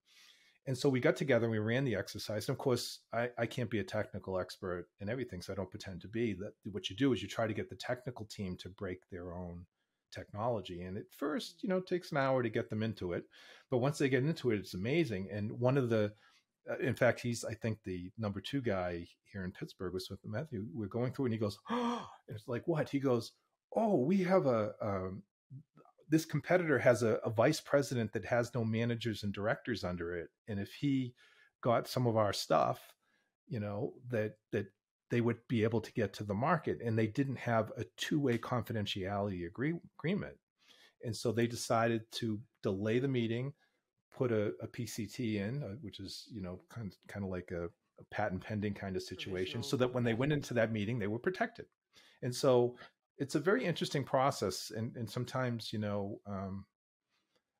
And so we got together and we ran the exercise. And of course, I can't be a technical expert in everything, so I don't pretend to be. That what you do is you try to get the technical team to break their own technology. And at first, it takes an hour to get them into it. But once they get into it, it's amazing. And one of the In fact, he's, I think, the number 2 guy here in Pittsburgh with Smith and Matthew. We're going through, and he goes, oh, and it's like, what? He goes, oh, we have this competitor has a vice president that has no managers and directors under it. And if he got some of our stuff, that they would be able to get to the market. And they didn't have a two-way confidentiality agreement. And so they decided to delay the meeting, put a PCT in, which is, kind of like a patent pending kind of situation, so that when they went into that meeting, they were protected. And so it's a very interesting process. And sometimes,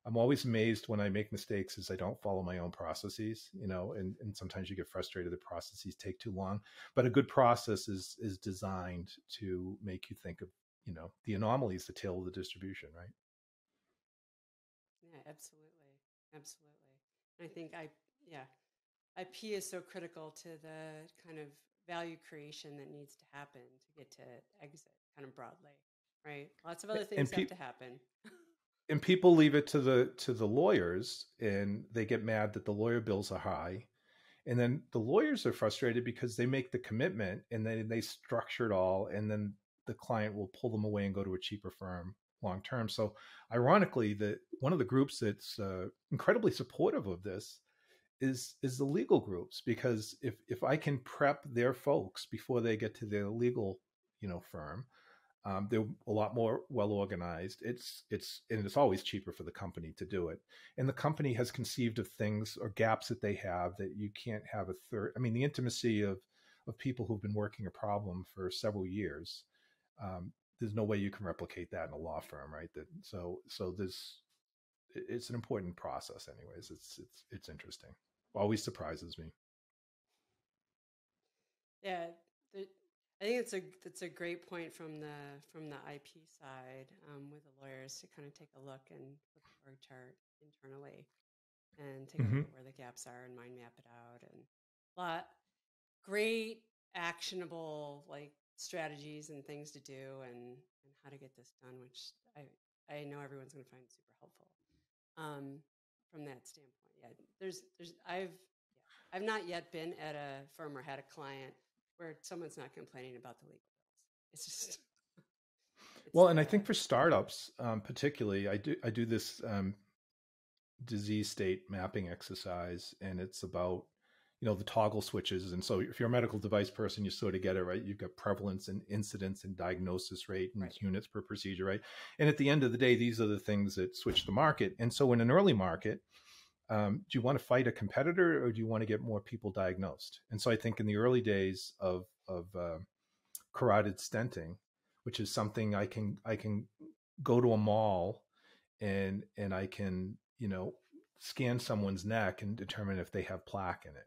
I'm always amazed when I make mistakes is I don't follow my own processes, and sometimes you get frustrated that processes take too long. But a good process is designed to make you think of, the anomalies, the tail of the distribution, right? Yeah, absolutely. Absolutely. I think IP is so critical to the kind of value creation that needs to happen to get to exit kind of broadly, right? Lots of other things have to happen. And people leave it to the lawyers, and they get mad that the lawyer bills are high. And then the lawyers are frustrated because they make the commitment and then they structure it all, and then the client will pull them away and go to a cheaper firm long term. So ironically, one of the groups that's incredibly supportive of this is the legal groups, because if I can prep their folks before they get to their legal firm, they're a lot more well organized. And it's always cheaper for the company to do it. And the company has conceived of things or gaps that they have that you can't have a third. I mean, the intimacy of people who've been working a problem for several years. There's no way you can replicate that in a law firm, right? So it's an important process, anyways. It's interesting. Always surprises me. Yeah, I think it's a great point from the IP side with the lawyers to kind of take a look and flip the org chart internally and take a look at where the gaps are and mind map it out, and a lot great actionable like strategies and things to do and how to get this done, which I know everyone's going to find super helpful from that standpoint. Yeah, I've not yet been at a firm or had a client where someone's not complaining about the legal bills. It's just well, and I think for startups, particularly, I do this disease state mapping exercise, and it's about the toggle switches. And so if you're a medical device person, you sort of get it, right? You've got prevalence and incidence and diagnosis rate and units per procedure, right? And at the end of the day, these are the things that switch the market. And so in an early market, do you want to fight a competitor, or do you want to get more people diagnosed? And so I think in the early days of carotid stenting, which is something I can go to a mall and I can scan someone's neck and determine if they have plaque in it.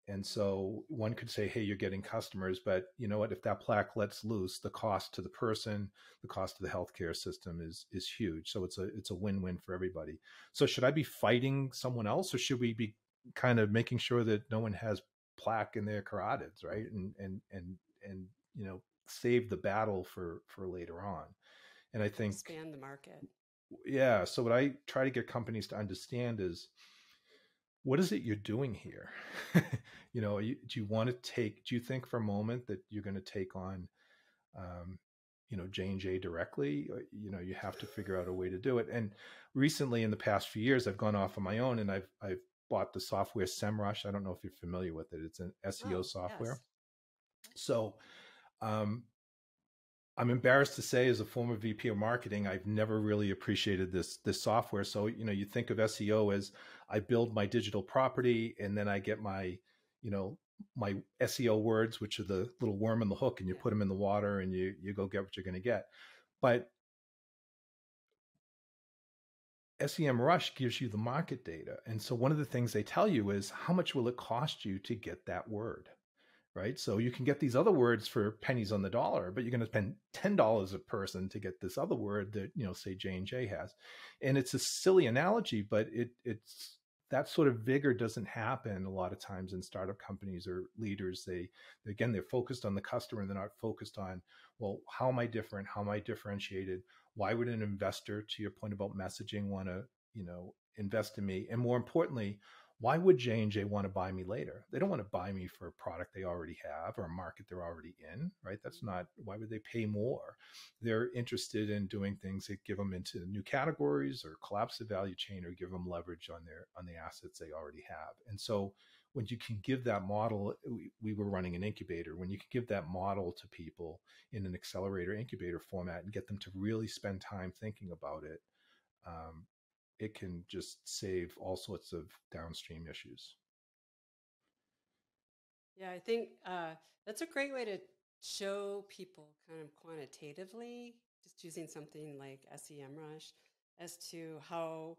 And so one could say, hey, you're getting customers, but you know what? If that plaque lets loose, the cost to the person, the cost to the healthcare system is huge. So it's a win-win for everybody. So should I be fighting someone else, or should we be kind of making sure that no one has plaque in their carotids, right? And save the battle for later on. And I think expand the market. Yeah. So what I try to get companies to understand is, what is it you're doing here? Do you think for a moment that you're going to take on, J&J directly? You have to figure out a way to do it. And recently, in the past few years, I've gone off on my own, and I've bought the software SEMrush. I don't know if you're familiar with it. It's an SEO software. Yes. So, I'm embarrassed to say, as a former VP of marketing, I've never really appreciated this software. So, you think of SEO as I build my digital property, and then I get my SEO words, which are the little worm in the hook, and you put them in the water and you go get what you're going to get. But SEMrush gives you the market data. And so one of the things they tell you is, how much will it cost you to get that word? Right. So you can get these other words for pennies on the dollar, but you're going to spend $10 a person to get this other word that, say J&J has. And it's a silly analogy, but it's that sort of vigor doesn't happen a lot of times in startup companies or leaders. They're focused on the customer, and they're not focused on, well, how am I different? How am I differentiated? Why would an investor, to your point about messaging, want to, invest in me? And more importantly, why would J&J want to buy me later? They don't want to buy me for a product they already have or a market they're already in, right? That's not, why would they pay more? They're interested in doing things that give them into new categories or collapse the value chain or give them leverage on the assets they already have. And so when you can give that model, we were running an incubator, when you can give that model to people in an accelerator incubator format and get them to really spend time thinking about it, it can just save all sorts of downstream issues. Yeah, I think that's a great way to show people kind of quantitatively, just using something like SEMrush, as to how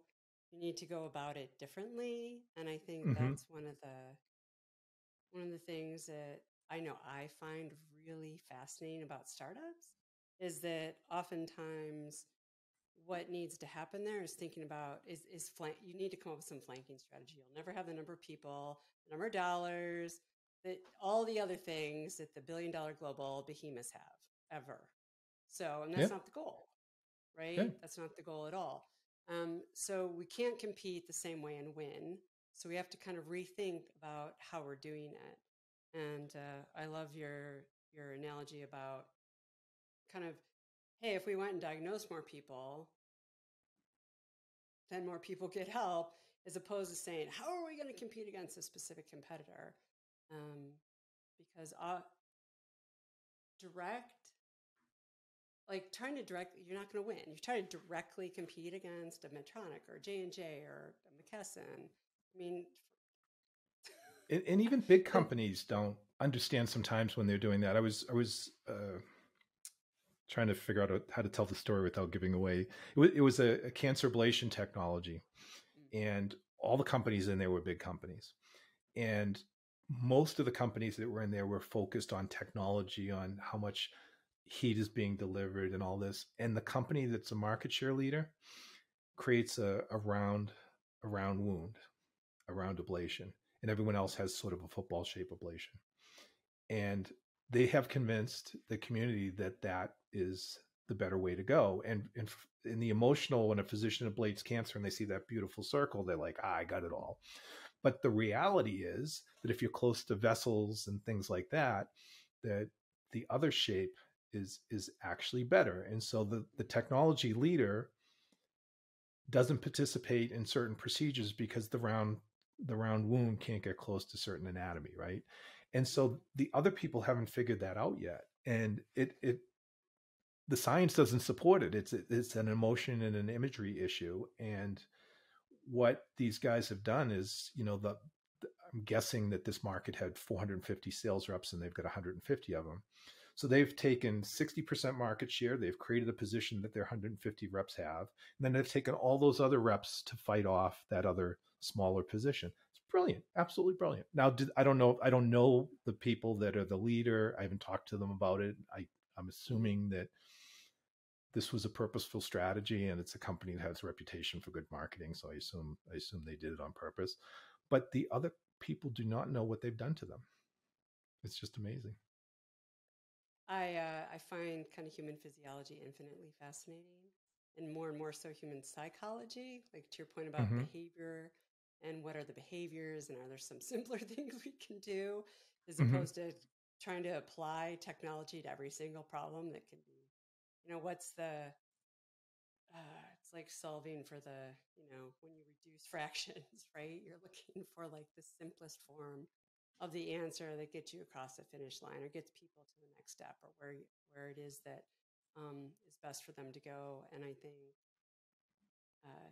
you need to go about it differently. And I think Mm-hmm. that's one of the things that I know I find really fascinating about startups is that oftentimes what needs to happen there is thinking about you need to come up with some flanking strategy. You'll never have the number of people, the number of dollars, that all the other things that the $1 billion global behemoths have ever. So, and Yeah. that's not the goal, Yeah. right? That's not the goal at all. So we can't compete the same way and win. So we have to kind of rethink about how we're doing it. And I love your analogy about kind of, hey, if we went and diagnosed more people, then more people get help, as opposed to saying, how are we going to compete against a specific competitor? Because trying to direct, you're not going to win. You try to directly compete against a Medtronic or J&J or a McKesson. I mean, And even big and companies don't understand sometimes when they're doing that. I was trying to figure out how to tell the story without giving away. It was a cancer ablation technology, and all the companies in there were big companies, and most of the companies that were in there were focused on technology, on how much heat is being delivered and all this. And the company that's a market share leader creates a round wound, a round ablation, and everyone else has sort of a football shape ablation. And they have convinced the community that that is the better way to go. And in the emotional, when a physician ablates cancer and they see that beautiful circle, they're like, I got it all. But the reality is that if you're close to vessels and things like that, that the other shape is actually better. And so the technology leader doesn't participate in certain procedures because the round wound can't get close to certain anatomy, right? And so the other people haven't figured that out yet, and it the science doesn't support it. It's an emotion and an imagery issue. And what these guys have done is, I'm guessing that this market had 450 sales reps and they've got 150 of them. So they've taken 60% market share. They've created a position that their 150 reps have. And then they've taken all those other reps to fight off that other smaller position. It's brilliant. Absolutely brilliant. Now, I don't know the people that are the leader. I haven't talked to them about it. I'm assuming that this was a purposeful strategy, and it's a company that has a reputation for good marketing. So I assume they did it on purpose. But the other people do not know what they've done to them. It's just amazing. I find kind of human physiology infinitely fascinating, and more so human psychology. Like to your point about Mm-hmm. behavior, and what are the behaviors, and are there some simpler things we can do, as Mm-hmm. opposed to trying to apply technology to every single problem that can be. What's the it's like solving for when you reduce fractions, right? You're looking for like the simplest form of the answer that gets you across the finish line or gets people to the next step, or where it is that is best for them to go. And I think uh,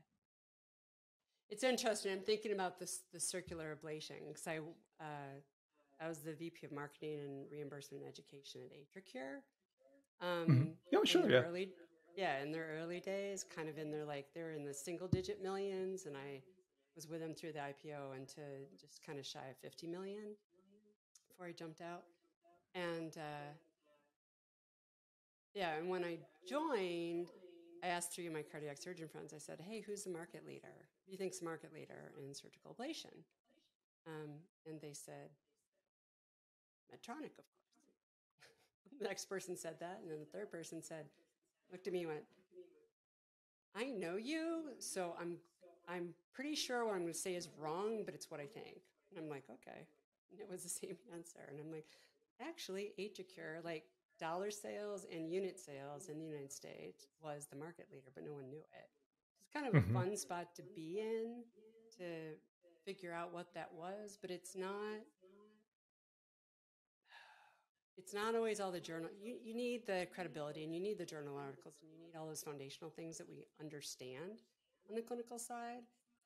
it's interesting. I'm thinking about the circular ablation because I was the VP of Marketing and Reimbursement and Education at AtriCure, Mm-hmm. Yeah, in sure. their Yeah. early days, kind of in their they're in the single digit millions, and I was with them through the IPO and to just kind of shy of 50 million before I jumped out. And and when I joined, I asked three of my cardiac surgeon friends, I said, hey, who's the market leader? Who do you think's the market leader in surgical ablation? And they said, Medtronic, of course. The next person said that, and then the third person looked at me and went, I know you, so I'm pretty sure what I'm going to say is wrong, but it's what I think. And I'm like, okay. And it was the same answer. And I'm like, actually, AtriCure, like dollar sales and unit sales in the United States, was the market leader, but no one knew it. It's kind of a Hmm. fun spot to be in to figure out what that was, but it's not always all the journal. You need the credibility and you need the journal articles and you need all those foundational things that we understand on the clinical side.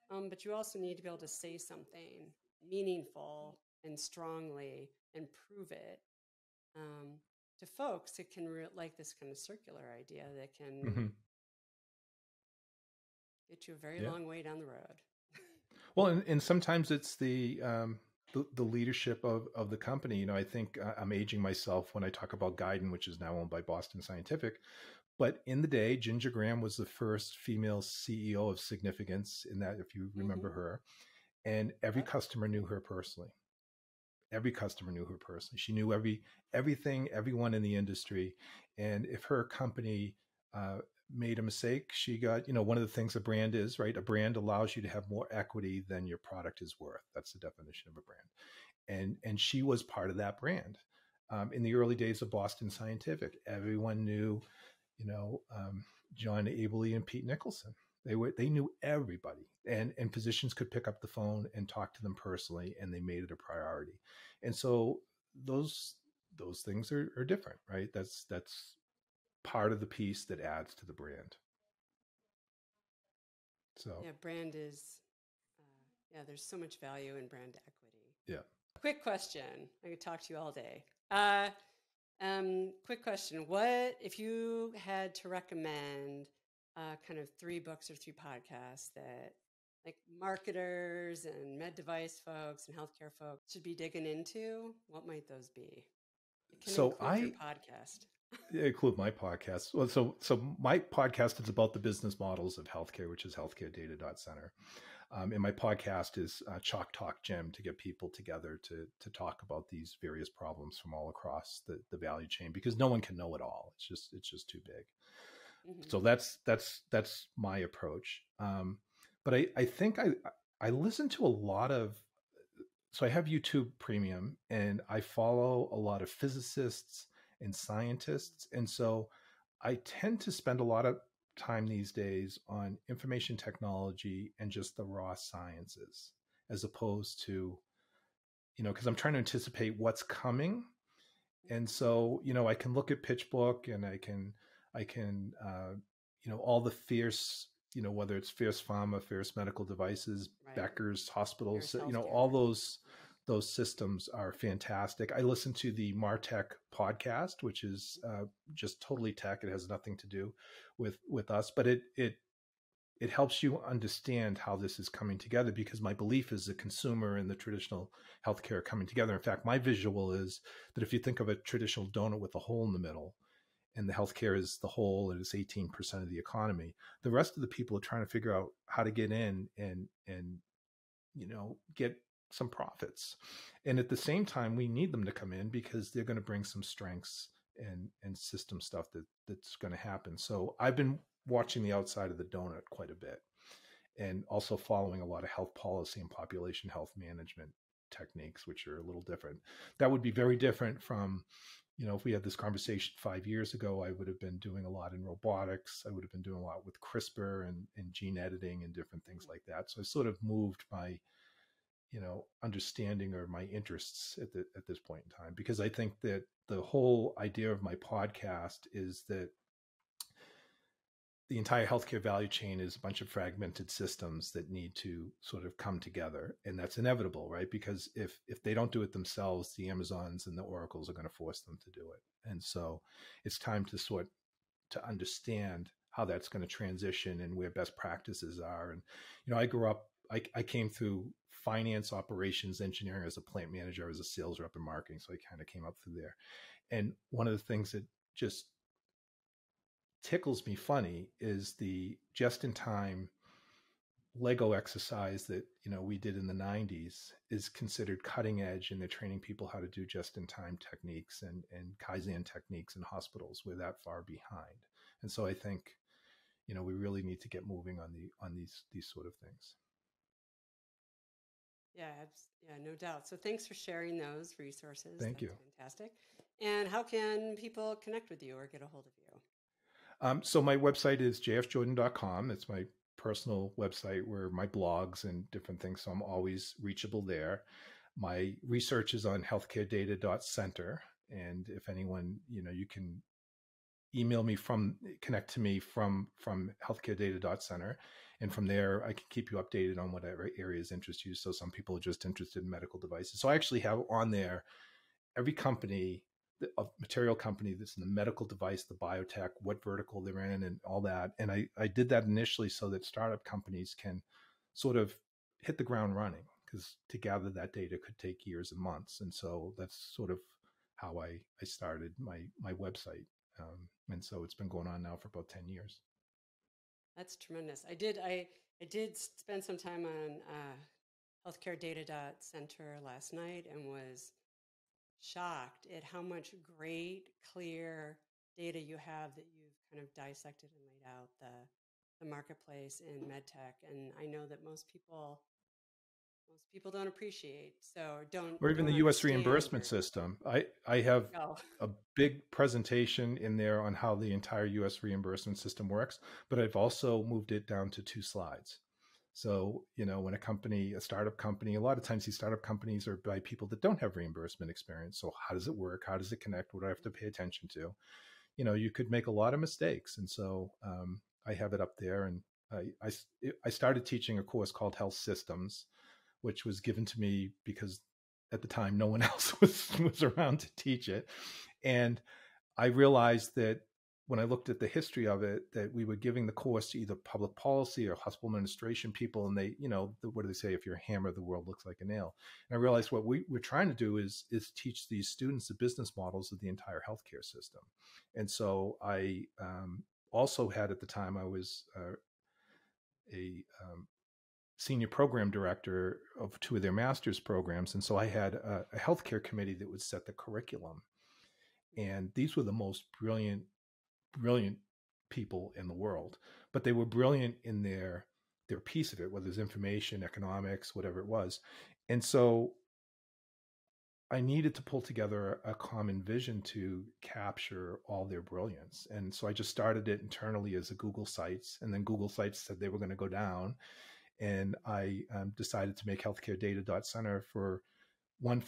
But you also need to be able to say something meaningful and strongly and prove it um, to folks. It can like this kind of circular idea that can Hmm. get you a very Yeah. long way down the road. Well, and sometimes it's the leadership of the company. You know, I think I'm aging myself when I talk about Guidon, which is now owned by Boston Scientific. But in the day, Ginger Graham was the first female CEO of significance in that, if you remember Mm-hmm. her, and every Yep. customer knew her personally. Every customer knew her personally. She knew everything, everyone in the industry. And if her company uh, made a mistake, she got, you know, one of the things a brand is, right? A brand allows you to have more equity than your product is worth. That's the definition of a brand. And she was part of that brand. In the early days of Boston Scientific, everyone knew, you know, John Abele and Pete Nicholson. They knew everybody, and physicians could pick up the phone and talk to them personally, and they made it a priority. And so those those things are different, right? That's part of the piece that adds to the brand. So Yeah, brand is, yeah, there's so much value in brand equity. yeah. Quick question. I could talk to you all day. Quick question. What if you had to recommend kind of three books or three podcasts that like marketers and med device folks and healthcare folks should be digging into? What might those be? It can So include your I podcast. include my podcast. Well, so my podcast is about the business models of healthcare, which is healthcaredata.center. And my podcast is Chalk Talk Gym to get people together to talk about these various problems from all across the value chain because no one can know it all. It's just too big. Mm-hmm. So that's my approach. But I think I listen to a lot of, so I have YouTube Premium and I follow a lot of physicists and scientists, and so I tend to spend a lot of time these days on information technology and just the raw sciences as opposed to, you know, because I'm trying to anticipate what's coming. And so, you know, I can look at PitchBook and I can you know, all the fierce, you know, whether it's Fierce Pharma, Fierce Medical Devices, Right. Becker's Here's hospitals, you know, all healthcare. those systems are fantastic. I listen to the Martech podcast, which is just totally tech. It has nothing to do with us, but it helps you understand how this is coming together because my belief is the consumer and the traditional healthcare are coming together. In fact, my visual is that if you think of a traditional donut with a hole in the middle and the healthcare is the whole, it is 18% of the economy, the rest of the people are trying to figure out how to get in and you know, get some profits. And at the same time, we need them to come in because they're going to bring some strengths and system stuff that's going to happen. So I've been watching the outside of the donut quite a bit and also following a lot of health policy and population health management techniques, which are a little different. That would be very different from, you know, if we had this conversation 5 years ago, I would have been doing a lot in robotics. I would have been doing a lot with CRISPR and gene editing and different things like that. So I sort of moved my, you know, understanding or my interests at this point in time, because I think that the whole idea of my podcast is that the entire healthcare value chain is a bunch of fragmented systems that need to sort of come together, and that's inevitable, right? Because if they don't do it themselves, the Amazons and the Oracles are going to force them to do it. And so it's time to sort to understand how that's going to transition and where best practices are. And you know, I grew up, I came through finance, operations, engineering as a plant manager, as a sales rep and marketing, so I kind of came up through there. And one of the things that just tickles me funny is the just in time Lego exercise that, you know, we did in the 90s is considered cutting edge, and they're training people how to do just in time techniques and Kaizen techniques in hospitals. We're that far behind. And so I think, we really need to get moving on these sort of things. Yeah, no doubt. So thanks for sharing those resources. Thank you. Fantastic. And how can people connect with you or get a hold of you? So my website is jfjordan.com. It's my personal website where my blogs and different things. So I'm always reachable there. My research is on healthcaredata.center. And if anyone, you can email me connect to me from healthcaredata.center. And from there, I can keep you updated on whatever areas interest you. So some people are just interested in medical devices. So I actually have on there every company, a material company that's in the medical device, the biotech, what vertical they're in, and all that. And I did that initially so that startup companies can sort of hit the ground running, because to gather that data could take years and months. And so that's sort of how I started my website. And so it's been going on now for about 10 years. That's tremendous. I did spend some time on healthcaredata.center last night and was shocked at how much great, clear data you have that you've kind of dissected and laid out the marketplace in medtech. And I know that most people don't appreciate, or even the U.S. reimbursement system. I have a big presentation in there on how the entire U.S. reimbursement system works, but I've also moved it down to 2 slides. So, when a startup company, a lot of times these startup companies are by people that don't have reimbursement experience. So how does it work? How does it connect? What do I have to pay attention to? You could make a lot of mistakes. And so I have it up there. And I started teaching a course called Health Systems, which was given to me because at the time no one else was around to teach it. And I realized that when I looked at the history of it, that we were giving the course to either public policy or hospital administration people. And they, what do they say? If you're a hammer, the world looks like a nail. And I realized what we're trying to do is teach these students the business models of the entire healthcare system. And so I also had, at the time, I was a senior program director of 2 of their master's programs. And so I had a healthcare committee that would set the curriculum. And these were the most brilliant people in the world, but they were brilliant in their piece of it, whether it's information, economics, whatever it was. And so I needed to pull together a common vision to capture all their brilliance. And so I just started it internally as a Google Sites, and then Google Sites said they were going to go down. And I decided to make healthcaredata.center for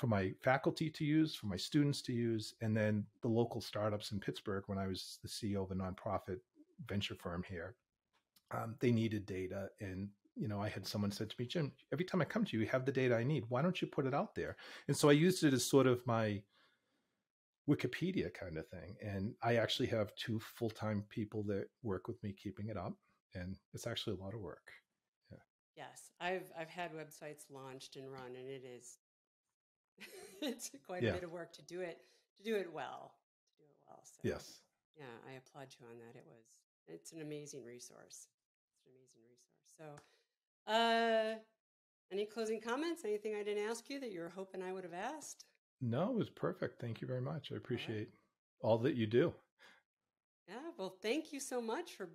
my faculty to use, for my students to use, and then the local startups in Pittsburgh. When I was the CEO of a nonprofit venture firm here, they needed data. And, I had someone said to me, Jim, every time I come to you, you have the data I need. Why don't you put it out there? And so I used it as sort of my Wikipedia kind of thing. And I actually have 2 full-time people that work with me keeping it up. And it's actually a lot of work. Yeah. Yes. I've had websites launched and run, and it's quite a bit of work to do it well. So yes. Yeah, I applaud you on that. It's an amazing resource. So any closing comments? Anything I didn't ask you that you were hoping I would have asked? No, it was perfect. Thank you very much. I appreciate all that you do. Yeah, well, thank you so much for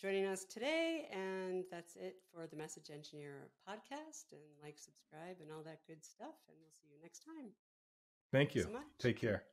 joining us today. And that's it for the Message Engineer podcast. And subscribe, and all that good stuff. And we'll see you next time. Thank you. So much. Take care.